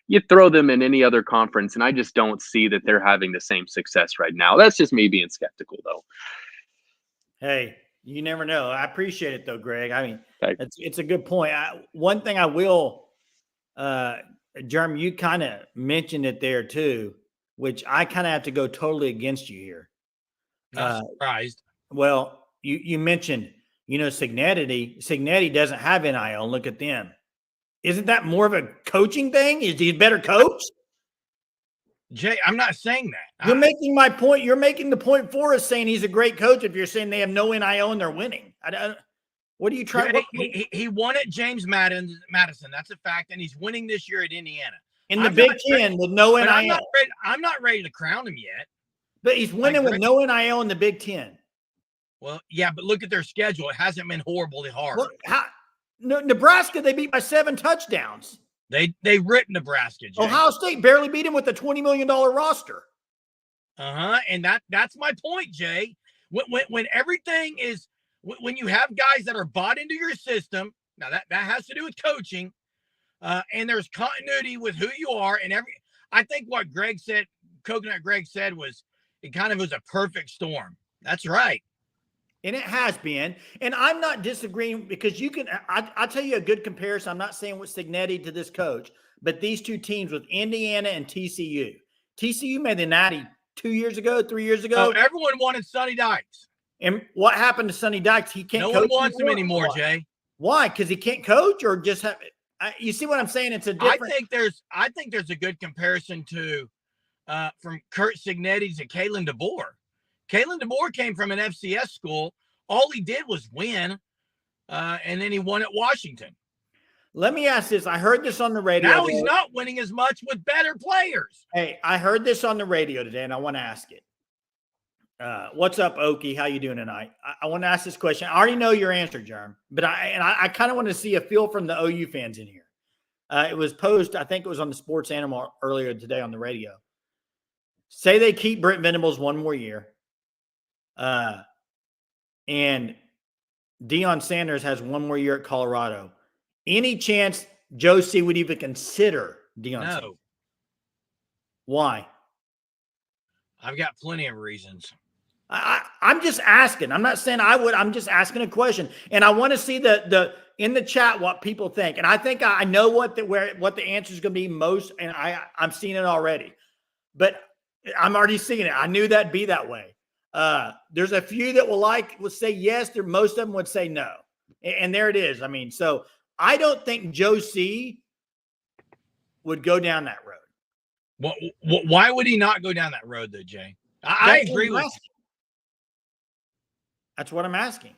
Speaker 3: you throw them in any other conference, and I just don't see that they're having the same success right now. That's just me being skeptical, though.
Speaker 2: Hey, you never know. I appreciate it though, Greg. I mean,
Speaker 3: Okay.
Speaker 2: it's a good point. One thing I will, Jeremy, you kind of mentioned it there too, which I kind of have to go totally against you here.
Speaker 6: Not surprised.
Speaker 2: Well, you mentioned, Cignetti doesn't have NIL. Look at them. Isn't that more of a coaching thing? Is he a better coach?
Speaker 6: Jay, I'm not saying that.
Speaker 2: You're making my point. You're making the point for us saying he's a great coach if you're saying they have no NIL and they're winning. What are you trying?
Speaker 6: He won at James Madison. That's a fact. And he's winning this year at Indiana.
Speaker 2: In the Big Ten with no NIL.
Speaker 6: I'm not ready to crown him yet.
Speaker 2: But he's winning with no NIL in the Big Ten.
Speaker 6: Well, yeah, but look at their schedule. It hasn't been horribly hard.
Speaker 2: Well, Nebraska, they beat by 7 touchdowns.
Speaker 6: They ripped Nebraska. Jay.
Speaker 2: Ohio State barely beat him with a $20 million roster.
Speaker 6: And that's my point, Jay. When everything is when you have guys that are bought into your system, now that has to do with coaching, and there's continuity with who you are, and I think what Coconut Greg said was it kind of was a perfect storm. That's right.
Speaker 2: And it has been. And I'm not disagreeing because I'll tell you a good comparison. I'm not saying with Cignetti to this coach, but these two teams with Indiana and TCU. TCU made the Natty 3 years ago.
Speaker 6: Oh, everyone wanted Sonny Dykes.
Speaker 2: And what happened to Sonny Dykes? He can't coach.
Speaker 6: No one wants him anymore, Jay.
Speaker 2: Why? Because he can't coach or just have you see what I'm saying? It's a different.
Speaker 6: I think there's a good comparison to from Kurt Cignetti to Kalen DeBoer. Kalen DeBoer came from an FCS school. All he did was win, and then he won at Washington.
Speaker 2: Let me ask this. I heard this on the radio.
Speaker 6: Now he's not winning as much with better players.
Speaker 2: Hey, I heard this on the radio today, and I want to ask it. What's up, Okie? How you doing tonight? I want to ask this question. I already know your answer, Jerm, but I kind of want to see a feel from the OU fans in here. It was posted, I think it was on the Sports Animal earlier today on the radio. Say they keep Brent Venables one more year. And Deion Sanders has one more year at Colorado. Any chance Joe C would even consider Deion Sanders?
Speaker 6: No.
Speaker 2: Why?
Speaker 6: I've got plenty of reasons.
Speaker 2: I'm just asking. I'm not saying I would. I'm just asking a question. And I want to see the in the chat what people think. And I think I know what the answer is going to be most, and I'm seeing it already. But I'm already seeing it. I knew that'd be that way. There's a few that will say yes. Most of them would say no. And there it is. I mean, so I don't think Joe C would go down that road.
Speaker 6: Why would he not go down that road, though, Jay? I agree with you.
Speaker 2: That's what I'm asking.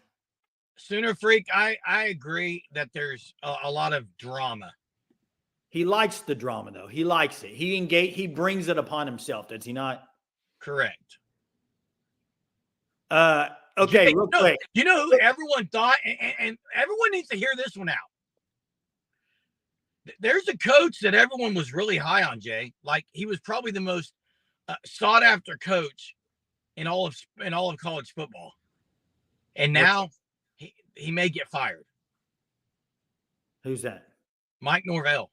Speaker 6: Sooner Freak, I agree that there's a lot of drama.
Speaker 2: He likes the drama, though. He likes it. He brings it upon himself, does he not?
Speaker 6: Correct.
Speaker 2: Okay, real quick.
Speaker 6: You know who everyone thought, and everyone needs to hear this one out. There's a coach that everyone was really high on, Jay. Like he was probably the most sought after coach in all of college football. And now he may get fired.
Speaker 2: Who's that?
Speaker 6: Mike Norvell.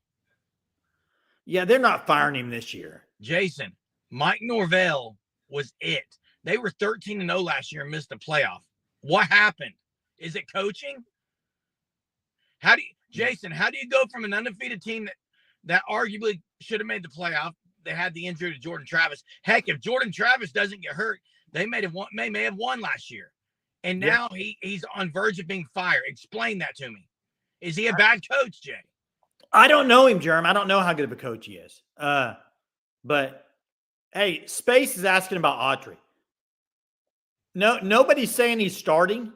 Speaker 2: Yeah, they're not firing him this year.
Speaker 6: Jason, Mike Norvell was it. They were 13-0 last year and missed the playoff. What happened? Is it coaching? Jason, how do you go from an undefeated team that arguably should have made the playoff? They had the injury to Jordan Travis. Heck, if Jordan Travis doesn't get hurt, they may have won last year. And now he's on verge of being fired. Explain that to me. Is he a bad coach, Jay?
Speaker 2: I don't know him, Jerm. I don't know how good of a coach he is. But hey, Space is asking about Autry. No, nobody's saying he's starting.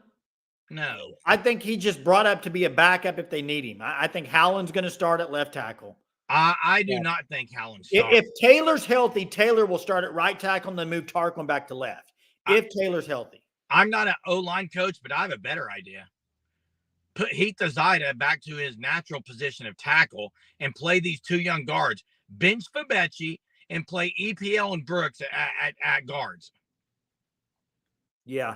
Speaker 6: No.
Speaker 2: I think he just brought up to be a backup if they need him. I think Howland's going to start at left tackle.
Speaker 6: I do not think Howland's starting.
Speaker 2: If Taylor's healthy, Taylor will start at right tackle and then move Tarquin back to left. If Taylor's healthy.
Speaker 6: I'm not an O-line coach, but I have a better idea. Put Heath Azida back to his natural position of tackle and play these two young guards. Bench Fabechi and play EPL and Brooks at guards.
Speaker 2: Yeah.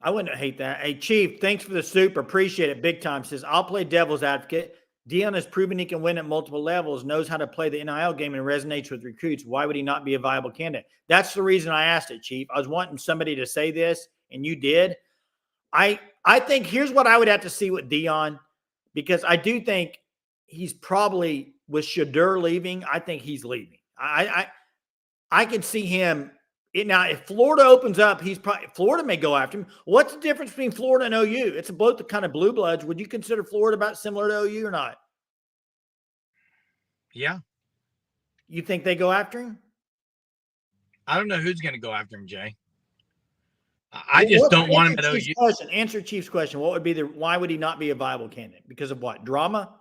Speaker 2: I wouldn't hate that. Hey, Chief, thanks for the super. Appreciate it big time. Says, I'll play devil's advocate. Deion has proven he can win at multiple levels, knows how to play the NIL game, and resonates with recruits. Why would he not be a viable candidate? That's the reason I asked it, Chief. I was wanting somebody to say this, and you did. I think here's what I would have to see with Deion, because I do think he's probably, with Shadur leaving, I think he's leaving. I can see him. Now, if Florida opens up, Florida may go after him. What's the difference between Florida and OU? It's both the kind of blue bloods. Would you consider Florida about similar to OU or not?
Speaker 6: Yeah.
Speaker 2: You think they go after him?
Speaker 6: I don't know who's going to go after him, Jay. I just don't want him at OU.
Speaker 2: Answer Chief's question. What would be why would he not be a viable candidate? Because of what? Drama?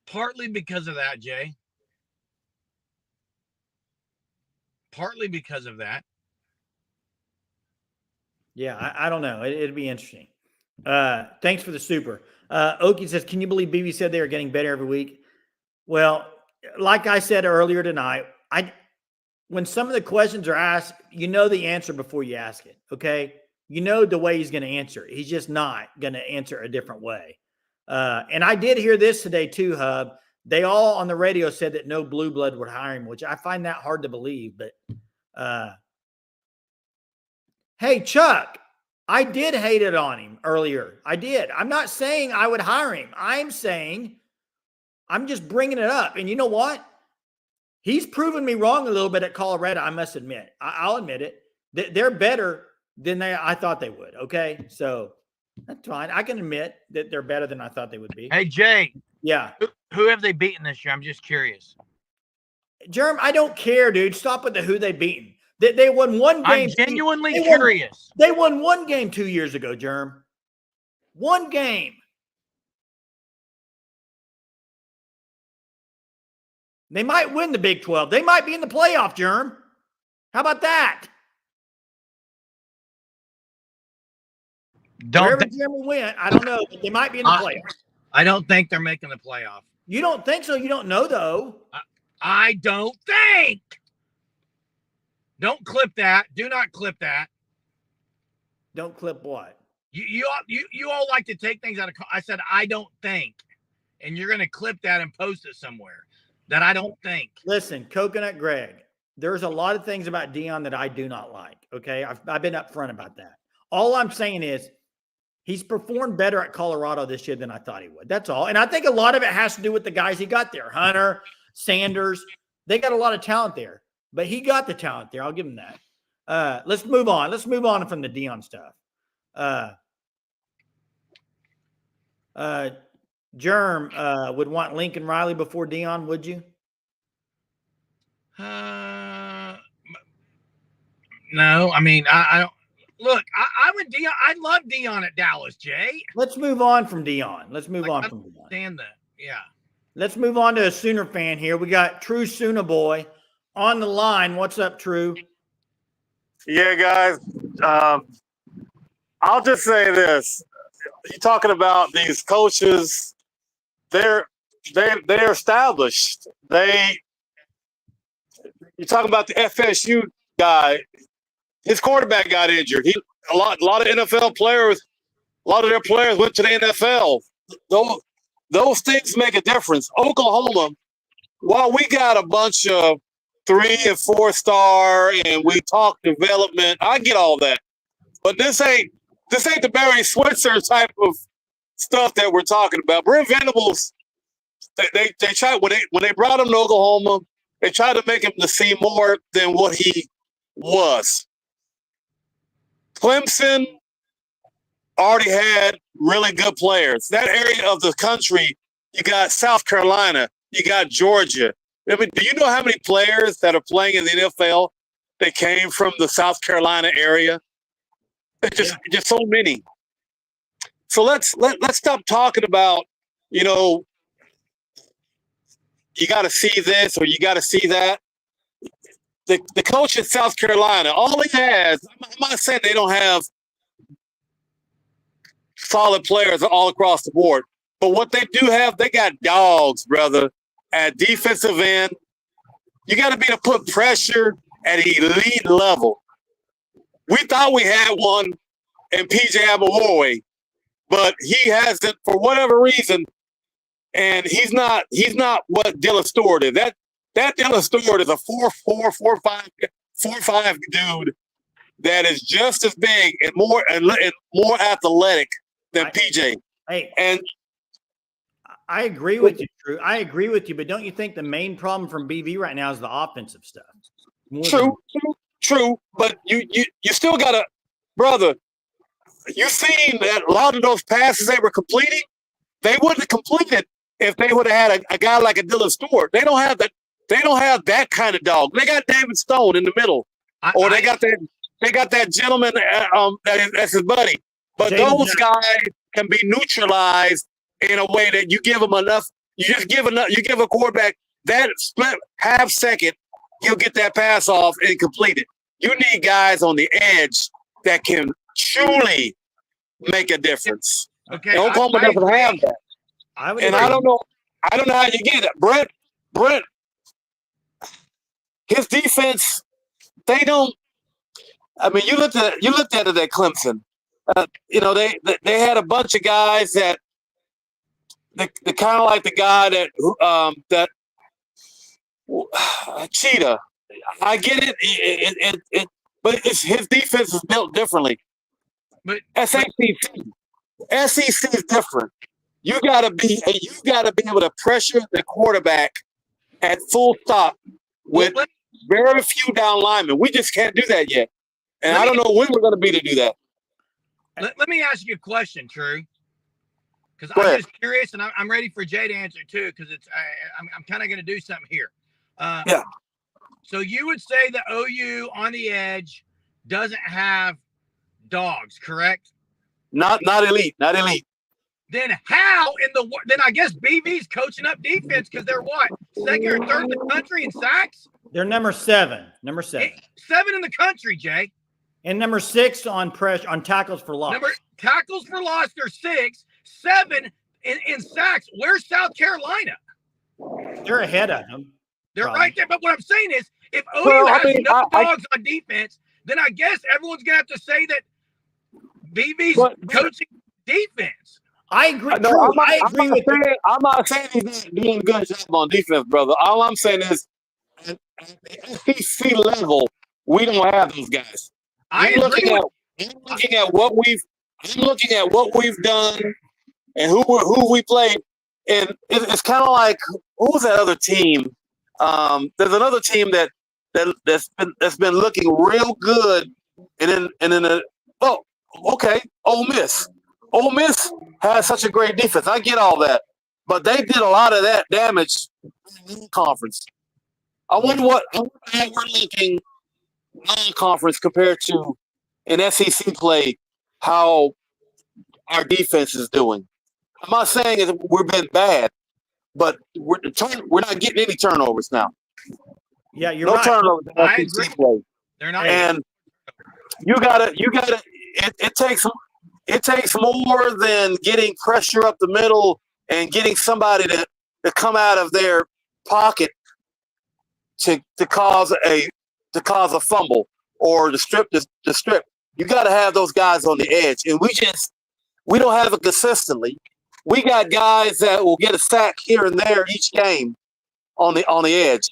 Speaker 6: Partly because of that, Jay. Partly because of that.
Speaker 2: Yeah, I don't know. It'd be interesting. Thanks for the super. Okie says, can you believe BB said they are getting better every week? Well, like I said earlier tonight, when some of the questions are asked, you know the answer before you ask it, okay? You know the way he's going to answer it. He's just not going to answer a different way. And I did hear this today too, Hub. They all on the radio said that no blue blood would hire him, which I find that hard to believe. But hey, Chuck, I did hate it on him earlier. I did. I'm not saying I would hire him. I'm saying I'm just bringing it up. And you know what? He's proven me wrong a little bit at Colorado, I must admit. I'll admit it. They're better than I thought they would, okay? So that's fine. I can admit that they're better than I thought they would be.
Speaker 6: Hey, Jay.
Speaker 2: Yeah.
Speaker 6: Who have they beaten this year? I'm just curious.
Speaker 2: Germ, I don't care, dude. Stop with the who they beaten. They won one game.
Speaker 6: I'm genuinely curious.
Speaker 2: They won one game 2 years ago, Germ. One game. They might win the Big 12. They might be in the playoff, Germ. How about that? Wherever Jeremy went, I don't know, but they might be in the playoff.
Speaker 6: I don't think they're making the playoff.
Speaker 2: You don't think so? You don't know, though.
Speaker 6: I don't think. Don't clip that. Do not clip that.
Speaker 2: Don't clip what?
Speaker 6: You all like to take things out of. I said I don't think, and you're going to clip that and post it somewhere. That I don't think.
Speaker 2: Listen, Coconut Greg, there's a lot of things about Deion that I do not like, okay? I've been upfront about that. All I'm saying is he's performed better at Colorado this year than I thought he would. That's all. And I think a lot of it has to do with the guys he got there. Hunter, Sanders, they got a lot of talent there. But he got the talent there. I'll give him that. Let's move on. Let's move on from the Deion stuff. Germ would want Lincoln Riley before Deion, would you?
Speaker 6: No, I mean, I don't. Look, I would Deion. I love Deion at Dallas, Jay.
Speaker 2: Let's move on from Deion. Let's move on from Deion.
Speaker 6: Understand that, yeah.
Speaker 2: Let's move on to a Sooner fan here. We got True Sooner Boy on the line. What's up, True?
Speaker 7: Yeah, guys. I'll just say this: you're talking about these coaches. They're established. You're talking about the FSU guy. His quarterback got injured. A lot of NFL players, a lot of their players went to the NFL. Those things make a difference. Oklahoma, while we got a bunch of 3 and 4 star and we talk development, I get all that. But this ain't the Barry Switzer type of stuff that we're talking about. Brent Venables, they tried when they brought him to Oklahoma, they tried to make him to seem more than what he was. Clemson already had really good players. That area of the country, you got South Carolina, you got Georgia. I mean, do you know how many players that are playing in the NFL that came from the South Carolina area? It's just so many. So let's stop talking about, you got to see this or you got to see that. The coach in South Carolina, all he has, I'm not saying they don't have solid players all across the board, but what they do have, they got dogs, brother, at defensive end You got to be able to put pressure at an elite level. We thought we had one in PJ Abahorway, but he hasn't for whatever reason, and he's not what Dylan Stewart is. That Dylan Stewart is a 4'4", 4'5" dude that is just as big and more athletic than PJ.
Speaker 2: Hey,
Speaker 7: and
Speaker 2: I agree with you, Drew. I agree with you, but don't you think the main problem from BV right now is the offensive stuff?
Speaker 7: True, but you still gotta, brother. You seen that a lot of those passes they were completing, they wouldn't have completed if they would have had a guy like a Dylan Stewart. They don't have that. They don't have that kind of dog. They got David Stone in the middle, or they got that gentleman that's his buddy. But those guys can be neutralized in a way that you give them enough. You give a quarterback that split half second, he'll get that pass off and complete it. You need guys on the edge that can truly make a difference.
Speaker 6: Okay,
Speaker 7: and Oklahoma doesn't have that. I don't know how you get it. Brent, his defense, they don't. I mean, you looked at it at Clemson. They had a bunch of guys that they kind of like the guy that Cheetah. I get it, but his defense is built differently.
Speaker 6: But
Speaker 7: SEC is different. You gotta be able to pressure the quarterback at full stop with very few down linemen. We just can't do that yet, and I don't know when we're going to be to do that.
Speaker 6: Let me ask you a question, True, because I'm just curious, and I'm ready for Jay to answer too, because I'm kind of going to do something here.
Speaker 7: Yeah.
Speaker 6: So you would say the OU on the edge doesn't have dogs, correct?
Speaker 7: Not elite.
Speaker 6: Then how then I guess BV's coaching up defense because they're what, second or third in the country in sacks?
Speaker 2: They're number 7. Number 7.
Speaker 6: 7 in the country, Jay.
Speaker 2: And number 6 on tackles for loss.
Speaker 6: Tackles for loss, they're 6. 7 in sacks. Where's South Carolina?
Speaker 2: They're ahead of them.
Speaker 6: They're right there. But what I'm saying is, if OU has no dogs on defense, then I guess everyone's gonna have to say that BV's coaching defense.
Speaker 2: I agree.
Speaker 7: No, I'm not saying he's not doing a good job on defense, brother. All I'm saying is, at the SEC level, we don't have those guys. I'm looking at what we've done and who we played, and it's kind of like, who's that other team? There's another team that's been looking real good, and then Ole Miss. Ole Miss has such a great defense. I get all that, but they did a lot of that damage in the conference. I wonder how we're looking non-conference compared to in SEC play, how our defense is doing. I'm not saying that we've been bad, but we're not getting any turnovers now.
Speaker 2: Yeah, you're right.
Speaker 7: Turnovers in SEC play.
Speaker 6: They're not.
Speaker 7: And you gotta. It takes more than getting pressure up the middle and getting somebody to come out of their pocket to cause a fumble or the strip. You got to have those guys on the edge, and we don't have it consistently. We got guys that will get a sack here and there each game on the edge,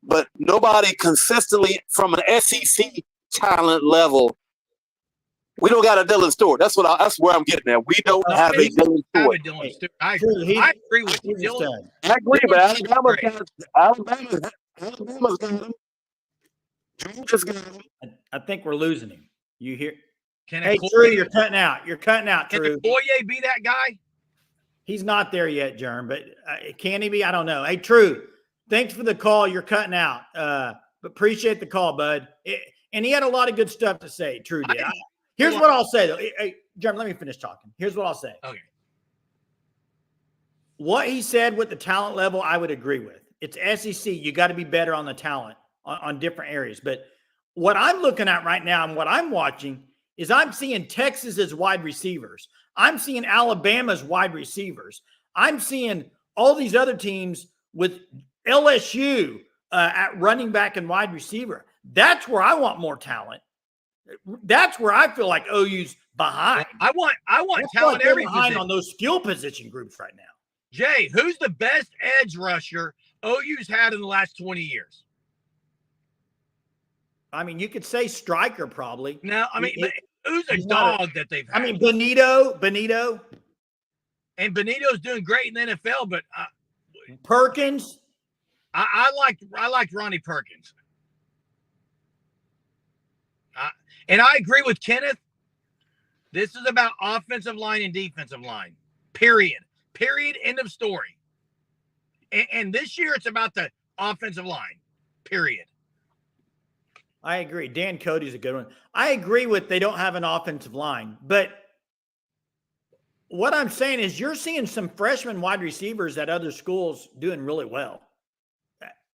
Speaker 7: but nobody consistently from an SEC talent level. We don't got a Dylan Stewart. That's where I'm getting at. We don't have a Dylan Stewart.
Speaker 6: I agree with you, Dylan.
Speaker 7: I agree, but Alabama's got him. Georgia's got him.
Speaker 2: I think we're losing him. You hear?
Speaker 6: Hey,
Speaker 2: True, you're cutting out. You're cutting out, True.
Speaker 6: Can Boye be that guy?
Speaker 2: He's not there yet, Jerm, but can he be? I don't know. Hey, True, thanks for the call. You're cutting out. But appreciate the call, bud. And he had a lot of good stuff to say, True did. Here's what I'll say, though. Hey, Jerm, let me finish talking. Here's what I'll say.
Speaker 6: Okay.
Speaker 2: What he said with the talent level, I would agree with. It's SEC. You got to be better on the talent on different areas. But what I'm looking at right now and what I'm watching is I'm seeing Texas's wide receivers. I'm seeing Alabama's wide receivers. I'm seeing all these other teams with LSU, at running back and wide receiver. That's where I want more talent. That's where I feel like OU's behind.
Speaker 6: I want
Speaker 2: That's
Speaker 6: talent
Speaker 2: they're
Speaker 6: every
Speaker 2: behind
Speaker 6: position.
Speaker 2: on those skill position groups right now.
Speaker 6: Jay, who's the best edge rusher OU's had in the last 20 years?
Speaker 2: I mean, you could say Stryker probably.
Speaker 6: No, I mean, who's a
Speaker 2: he's not
Speaker 6: dog that they've had?
Speaker 2: I mean, Benito.
Speaker 6: And Benito's doing great in the NFL, but
Speaker 2: Perkins.
Speaker 6: I liked Ronnie Perkins. And I agree with Kenneth. This is about offensive line and defensive line. Period. End of story. And this year it's about the offensive line. Period.
Speaker 2: I agree. Dan Cody's a good one. I agree with they don't have an offensive line, but what I'm saying is you're seeing some freshman wide receivers at other schools doing really well.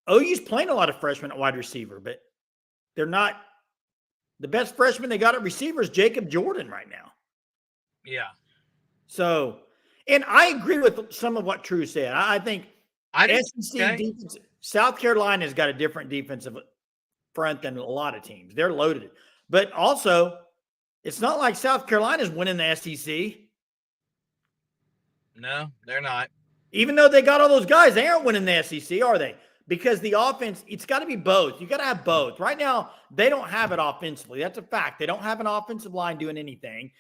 Speaker 2: OU's playing a lot of freshmen at wide receiver, but they're not the best freshman they got at receiver is Jacob Jordan right now.
Speaker 6: Yeah.
Speaker 2: So, and I agree with some of what True said. I think SEC defense, South Carolina's got a different defensive front than a lot of teams. They're loaded. But also, it's not like South Carolina's winning the SEC.
Speaker 6: No, they're not.
Speaker 2: Even though they got all those guys, they aren't winning the SEC, are they? Because the offense, it's got to be both. You got to have both. Right now, they don't have it offensively. That's a fact. They don't have an offensive line doing anything.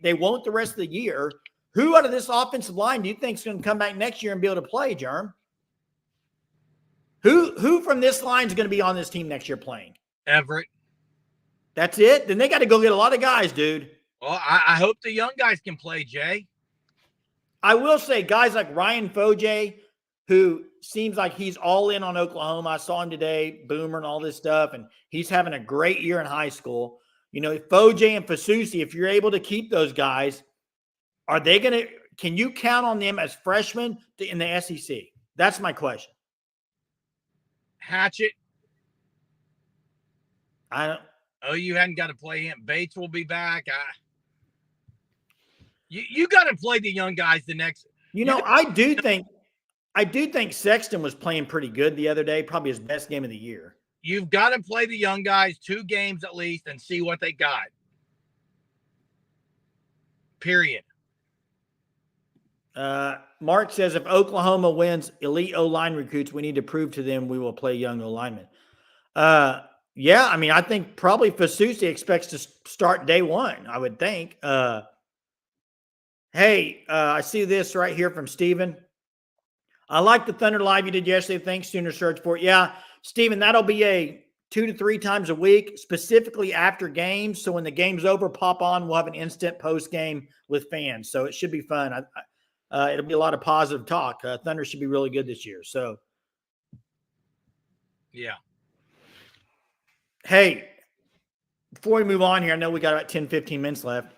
Speaker 2: They won't the rest of the year. Who out of this offensive line do you think is going to come back next year and be able to play, Jerm? Who from this line is going to be on this team next year playing?
Speaker 6: Everett.
Speaker 2: That's it? Then they got to go get a lot of guys, dude.
Speaker 6: Well, I hope the young guys can play, Jay.
Speaker 2: I will say guys like Ryan Foje, who seems like he's all in on Oklahoma. I saw him today, Boomer and all this stuff, and he's having a great year in high school. You know, Foje and Fasusi, if you're able to keep those guys, are they going to – can you count on them as freshmen in the SEC? That's my question.
Speaker 6: Hatchet.
Speaker 2: I don't –
Speaker 6: Oh, you hadn't got to play him. Bates will be back. You got to play the young guys the next.
Speaker 2: You know, I do think Sexton was playing pretty good the other day, probably his best game of the year.
Speaker 6: You've got to play the young guys 2 games at least and see what they got. Period.
Speaker 2: Mark says if Oklahoma wins elite O-line recruits, we need to prove to them we will play young O-linemen. Yeah, I mean, I think probably Fasusi expects to start day one, I would think. Hey, I see this right here from Steven. I like the Thunder Live you did yesterday. Thanks, Sooner Search for it. Yeah, Steven, that'll be a 2 to 3 times a week, specifically after games. So when the game's over, pop on. We'll have an instant post-game with fans. So it should be fun. It'll be a lot of positive talk. Thunder should be really good this year. So,
Speaker 6: yeah.
Speaker 2: Hey, before we move on here, I know we got about 10, 15 minutes left.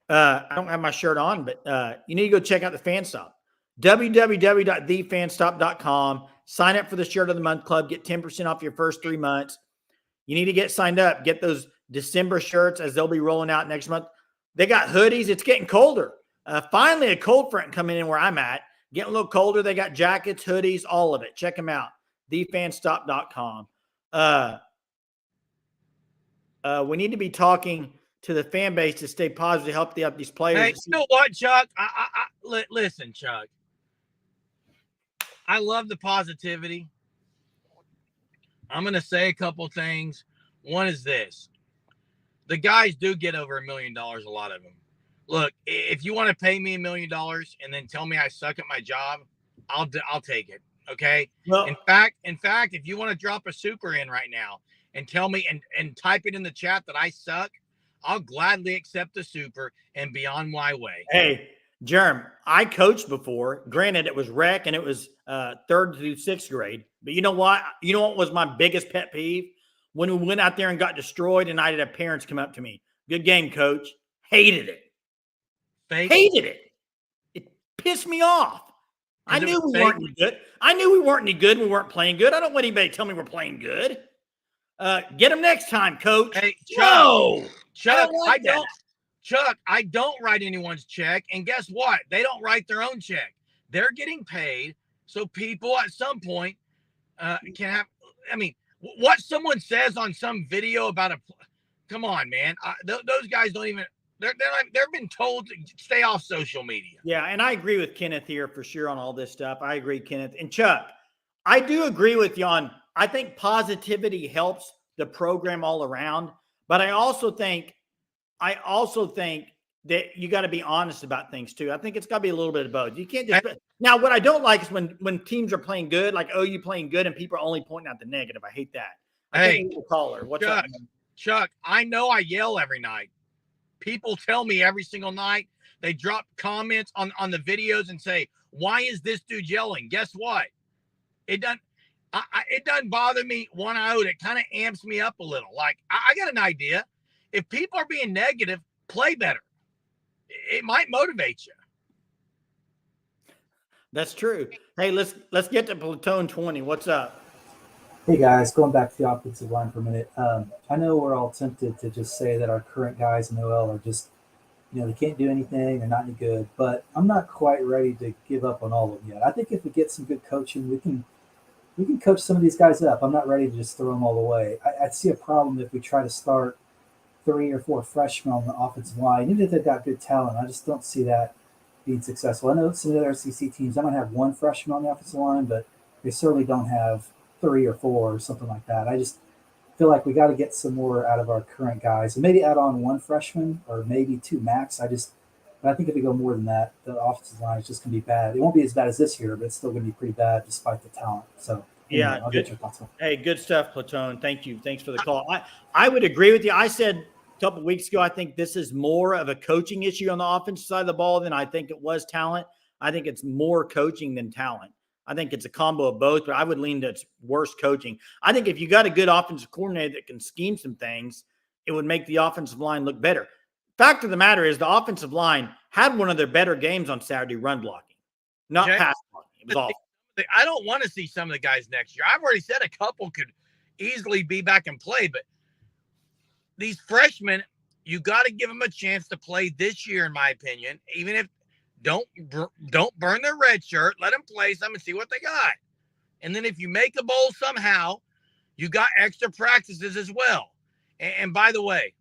Speaker 2: I don't have my shirt on, but you need to go check out the Fan Stop. www.thefanstop.com. Sign up for the Shirt of the Month Club. Get 10% off your first 3 months. You need to get signed up. Get those December shirts as they'll be rolling out next month. They got hoodies. It's getting colder. Finally, a cold front coming in where I'm at. Getting a little colder. They got jackets, hoodies, all of it. Check them out. thefanstop.com. We need to be talking to the fan base to stay positive, to help these players.
Speaker 6: Hey, you know what, Chuck? Listen, Chuck. I love the positivity. I'm going to say a couple things. One is this. The guys do get over $1 million, a lot of them. Look, if you want to pay me $1 million and then tell me I suck at my job, I'll take it, okay?
Speaker 2: Well,
Speaker 6: in fact, if you want to drop a super in right now and tell me and type it in the chat that I suck, I'll gladly accept the super and be on my way.
Speaker 2: Hey, Jerm, I coached before. Granted, it was rec and it was 3rd through 6th grade. But you know what? You know what was my biggest pet peeve? When we went out there and got destroyed and I had parents come up to me. Good game, coach. Hated it.
Speaker 6: Fake.
Speaker 2: Hated it. It pissed me off. I knew we weren't any good. I knew we weren't any good. We weren't playing good. I don't want anybody to tell me we're playing good. Get them next time, coach.
Speaker 6: Hey,
Speaker 2: Chuck,
Speaker 6: Chuck, I don't write anyone's check. And guess what? They don't write their own check. They're getting paid. So people at some point can have, I mean, what someone says on some video about come on, man. Those guys don't even. They're been told to stay off social media.
Speaker 2: Yeah, and I agree with Kenneth here for sure on all this stuff. I agree, Kenneth. And Chuck, I do agree with you on, I think positivity helps the program all around, but I also think that you got to be honest about things too. I think it's got to be a little bit of both. You can't just now. What I don't like is when teams are playing good, like OU playing good, and people are only pointing out the negative. I hate that.
Speaker 6: Hey,
Speaker 2: caller, what's up, man?
Speaker 6: Chuck? I know I yell every night. People tell me every single night. They drop comments on the videos and say, "Why is this dude yelling?" Guess what? It doesn't. It doesn't bother me one iota. It kind of amps me up a little. Like I got an idea. If people are being negative, play better. It might motivate you.
Speaker 2: That's true. Hey, let's get to Platoon 20. What's up?
Speaker 4: Hey guys, going back to the offensive line for a minute. I know we're all tempted to just say that our current guys in OL are just, they can't do anything, they're not any good. But I'm not quite ready to give up on all of them yet. I think if we get some good coaching, we can coach some of these guys up. I'm not ready to just throw them all away. I'd see a problem if we try to start 3 or 4 freshmen on the offensive line, even if they've got good talent. I just don't see that being successful. I know some of the other SEC teams, I don't have 1 freshman on the offensive line, but they certainly don't have 3 or 4 or something like that. I just feel like we got to get some more out of our current guys and maybe add on 1 freshman or maybe 2 max. But I think if we go more than that, the offensive line is just going to be bad. It won't be as bad as this year, but it's still going to be pretty bad despite the talent. So
Speaker 2: yeah,
Speaker 4: anyway, I'll get your thoughts on.
Speaker 2: Hey, good stuff, Platoon. Thank you. Thanks for the call. I would agree with you. I said a couple of weeks ago, I think this is more of a coaching issue on the offensive side of the ball than I think it was talent. I think it's more coaching than talent. I think it's a combo of both, but I would lean to it's worse coaching. I think if you got a good offensive coordinator that can scheme some things, it would make the offensive line look better. Fact of the matter is the offensive line had one of their better games on Saturday run blocking, not pass blocking. It was awful.
Speaker 6: I don't want to see some of the guys next year. I've already said a couple could easily be back and play, but these freshmen, you got to give them a chance to play this year, in my opinion, even if don't burn their red shirt. Let them play some and see what they got. And then if you make a bowl somehow, you got extra practices as well. And by the way,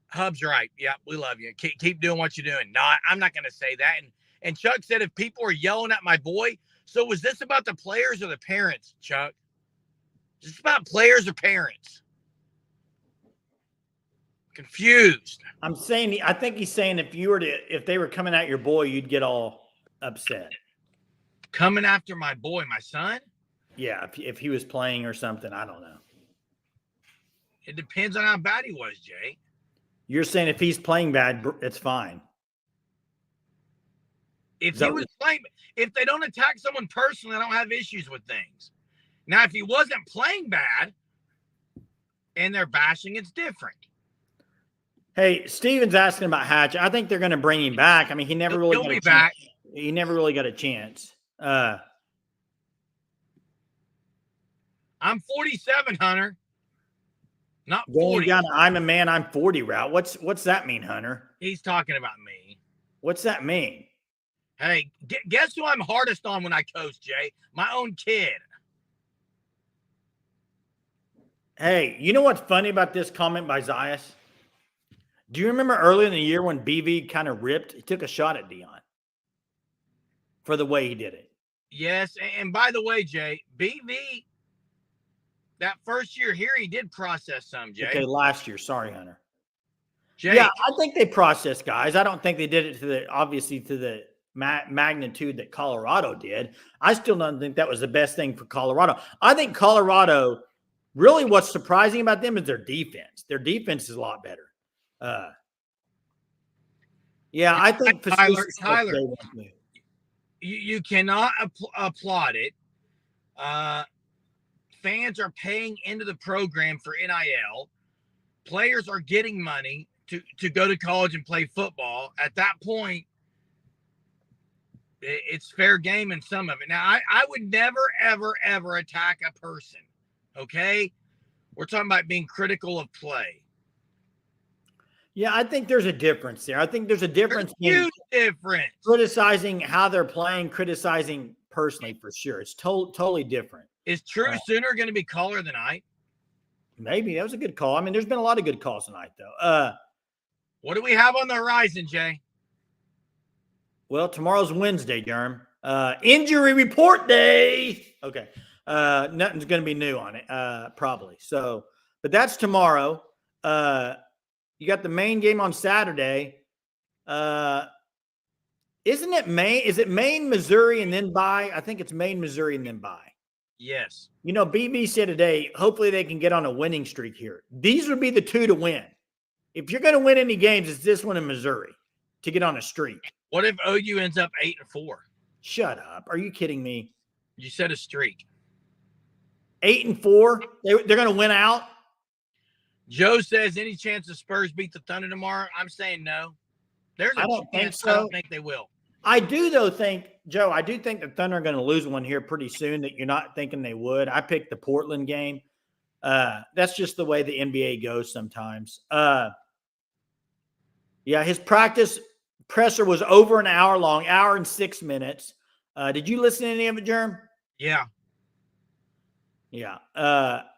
Speaker 6: Hub's right. Yeah, we love you. Keep doing what you're doing. No, I'm not going to say that. And Chuck said if people are yelling at my boy, so was this about the players or the parents, Chuck? Is this about players or parents? Confused.
Speaker 2: I'm saying, I think he's saying if they were coming at your boy, you'd get all upset.
Speaker 6: Coming after my boy, my son?
Speaker 2: Yeah, if he was playing or something, I don't know.
Speaker 6: It depends on how bad he was, Jay.
Speaker 2: You're saying if he's playing bad, it's fine.
Speaker 6: If he was playing, if they don't attack someone personally, I don't have issues with things. Now, if he wasn't playing bad and they're bashing, it's different.
Speaker 2: Hey, Steven's asking about Hatch. I think they're going to bring him back. I mean, he never really got a chance. He never really got a chance.
Speaker 6: I'm 47, Hunter. Not 40.
Speaker 2: I'm a man. I'm 40 route. What's that mean, Hunter?
Speaker 6: He's talking about me.
Speaker 2: What's that mean?
Speaker 6: Hey, guess who I'm hardest on when I coach, Jay? My own kid.
Speaker 2: Hey, you know what's funny about this comment by Zias? Do you remember earlier in the year when BV kind of ripped? He took a shot at Deion for the way he did it.
Speaker 6: Yes, and by the way, Jay, BV, that first year here, he did process some, Jay.
Speaker 2: Okay, last year. Sorry, Hunter.
Speaker 6: Jay,
Speaker 2: yeah, I think they processed guys. I don't think they did it to the magnitude that Colorado did. I still don't think that was the best thing for Colorado. I think Colorado, really what's surprising about them is their defense. Their defense is a lot better. Yeah, I think
Speaker 6: Tyler, you cannot applaud it. Fans are paying into the program for NIL. Players are getting money to go to college and play football. At that point, it's fair game in some of it. Now, I would never, ever, ever attack a person, okay? We're talking about being critical of play.
Speaker 2: Yeah, I think there's a difference there. I think there's a difference.
Speaker 6: Huge difference.
Speaker 2: Criticizing how they're playing, criticizing personally, for sure. It's totally different.
Speaker 6: Is True Sooner going to be caller of the night?
Speaker 2: Maybe. That was a good call. I mean, there's been a lot of good calls tonight, though.
Speaker 6: What do we have on the horizon, Jay?
Speaker 2: Well, tomorrow's Wednesday, Germ. Injury report day. Okay. Nothing's going to be new on it, probably. So, but that's tomorrow. You got the Maine game on Saturday. Isn't it Maine? Is it Maine, Missouri, and then bye? I think it's Maine, Missouri, and then bye.
Speaker 6: Yes.
Speaker 2: You know, BB said today, hopefully they can get on a winning streak here. These would be the two to win. If you're going to win any games, it's this one in Missouri to get on a streak.
Speaker 6: What if OU ends up 8-4?
Speaker 2: Shut up. Are you kidding me?
Speaker 6: You said a streak.
Speaker 2: 8-4? They're going to win out?
Speaker 6: Joe says, any chance the Spurs beat the Thunder tomorrow? I'm saying no. There's a
Speaker 2: I don't think
Speaker 6: chance.
Speaker 2: so.
Speaker 6: I don't think they will.
Speaker 2: I do, though, Joe, I do think the Thunder are going to lose one here pretty soon that you're not thinking they would. I picked the Portland game. That's just the way the NBA goes sometimes. Yeah, his practice presser was over an hour long, hour and 6 minutes. Did you listen to any of it, Jerm?
Speaker 6: Yeah.
Speaker 2: Yeah.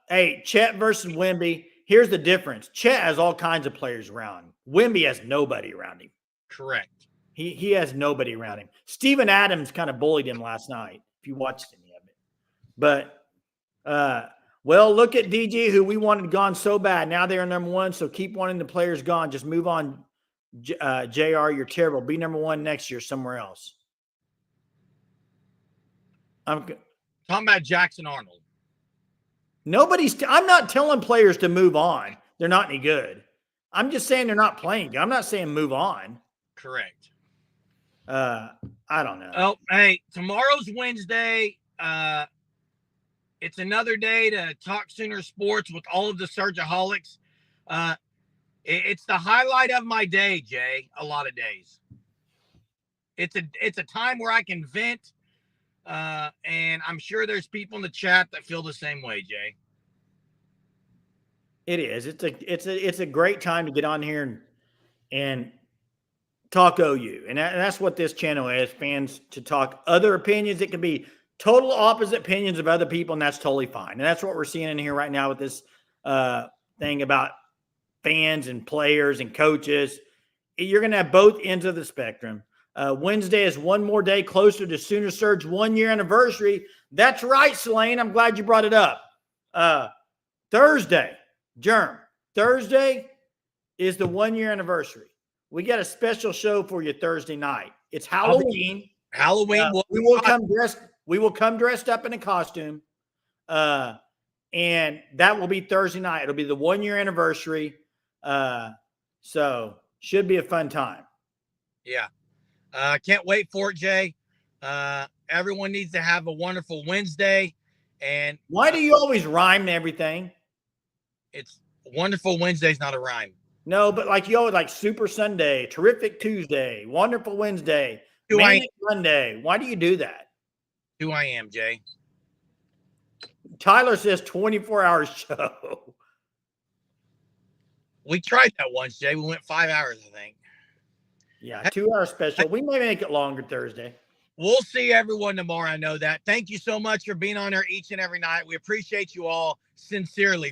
Speaker 2: Hey, Chet versus Wemby. Here's the difference. Chet has all kinds of players around him. Wemby has nobody around him.
Speaker 6: Correct.
Speaker 2: He has nobody around him. Steven Adams kind of bullied him last night, if you watched any of it. But, well, look at DG, who we wanted gone so bad. Now they're number one, so keep wanting the players gone. Just move on, JR. You're terrible. Be number one next year somewhere else. I'm
Speaker 6: talking about Jackson Arnold.
Speaker 2: I'm not telling players to move on. They're not any good. I'm just saying they're not playing. I'm not saying move on.
Speaker 6: Correct.
Speaker 2: I don't know.
Speaker 6: Oh, hey, tomorrow's Wednesday. It's another day to talk Sooner sports with all of the Surgeaholics. It's the highlight of my day, Jay. A lot of days. It's a time where I can vent, and I'm sure there's people in the chat that feel the same way, Jay.
Speaker 2: It is. It's a great time to get on here and talk OU. And that's what this channel is, fans to talk other opinions. It can be total opposite opinions of other people, and that's totally fine. And that's what we're seeing in here right now with this thing about fans and players and coaches. You're going to have both ends of the spectrum. Wednesday is one more day closer to Sooner Surge 1 year anniversary. That's right, Selene. I'm glad you brought it up. Thursday, Germ. Thursday is the 1 year anniversary. We got a special show for you Thursday night. It's Halloween.
Speaker 6: Halloween.
Speaker 2: We will come dressed. We will come dressed up in a costume, and that will be Thursday night. It'll be the 1 year anniversary. So should be a fun time.
Speaker 6: Yeah. Can't wait for it, Jay. Everyone needs to have a wonderful Wednesday. And
Speaker 2: why do you always rhyme everything?
Speaker 6: It's wonderful Wednesday's not a rhyme.
Speaker 2: No, but like you always like Super Sunday, Terrific Tuesday, Wonderful Wednesday, Manic Monday. Why do you do that?
Speaker 6: Who I am, Jay.
Speaker 2: Tyler says 24-hour show.
Speaker 6: We tried that once, Jay. We went 5 hours, I think.
Speaker 2: Yeah, 2-hour special. We may make it longer Thursday.
Speaker 6: We'll see everyone tomorrow. I know that. Thank you so much for being on there each and every night. We appreciate you all sincerely.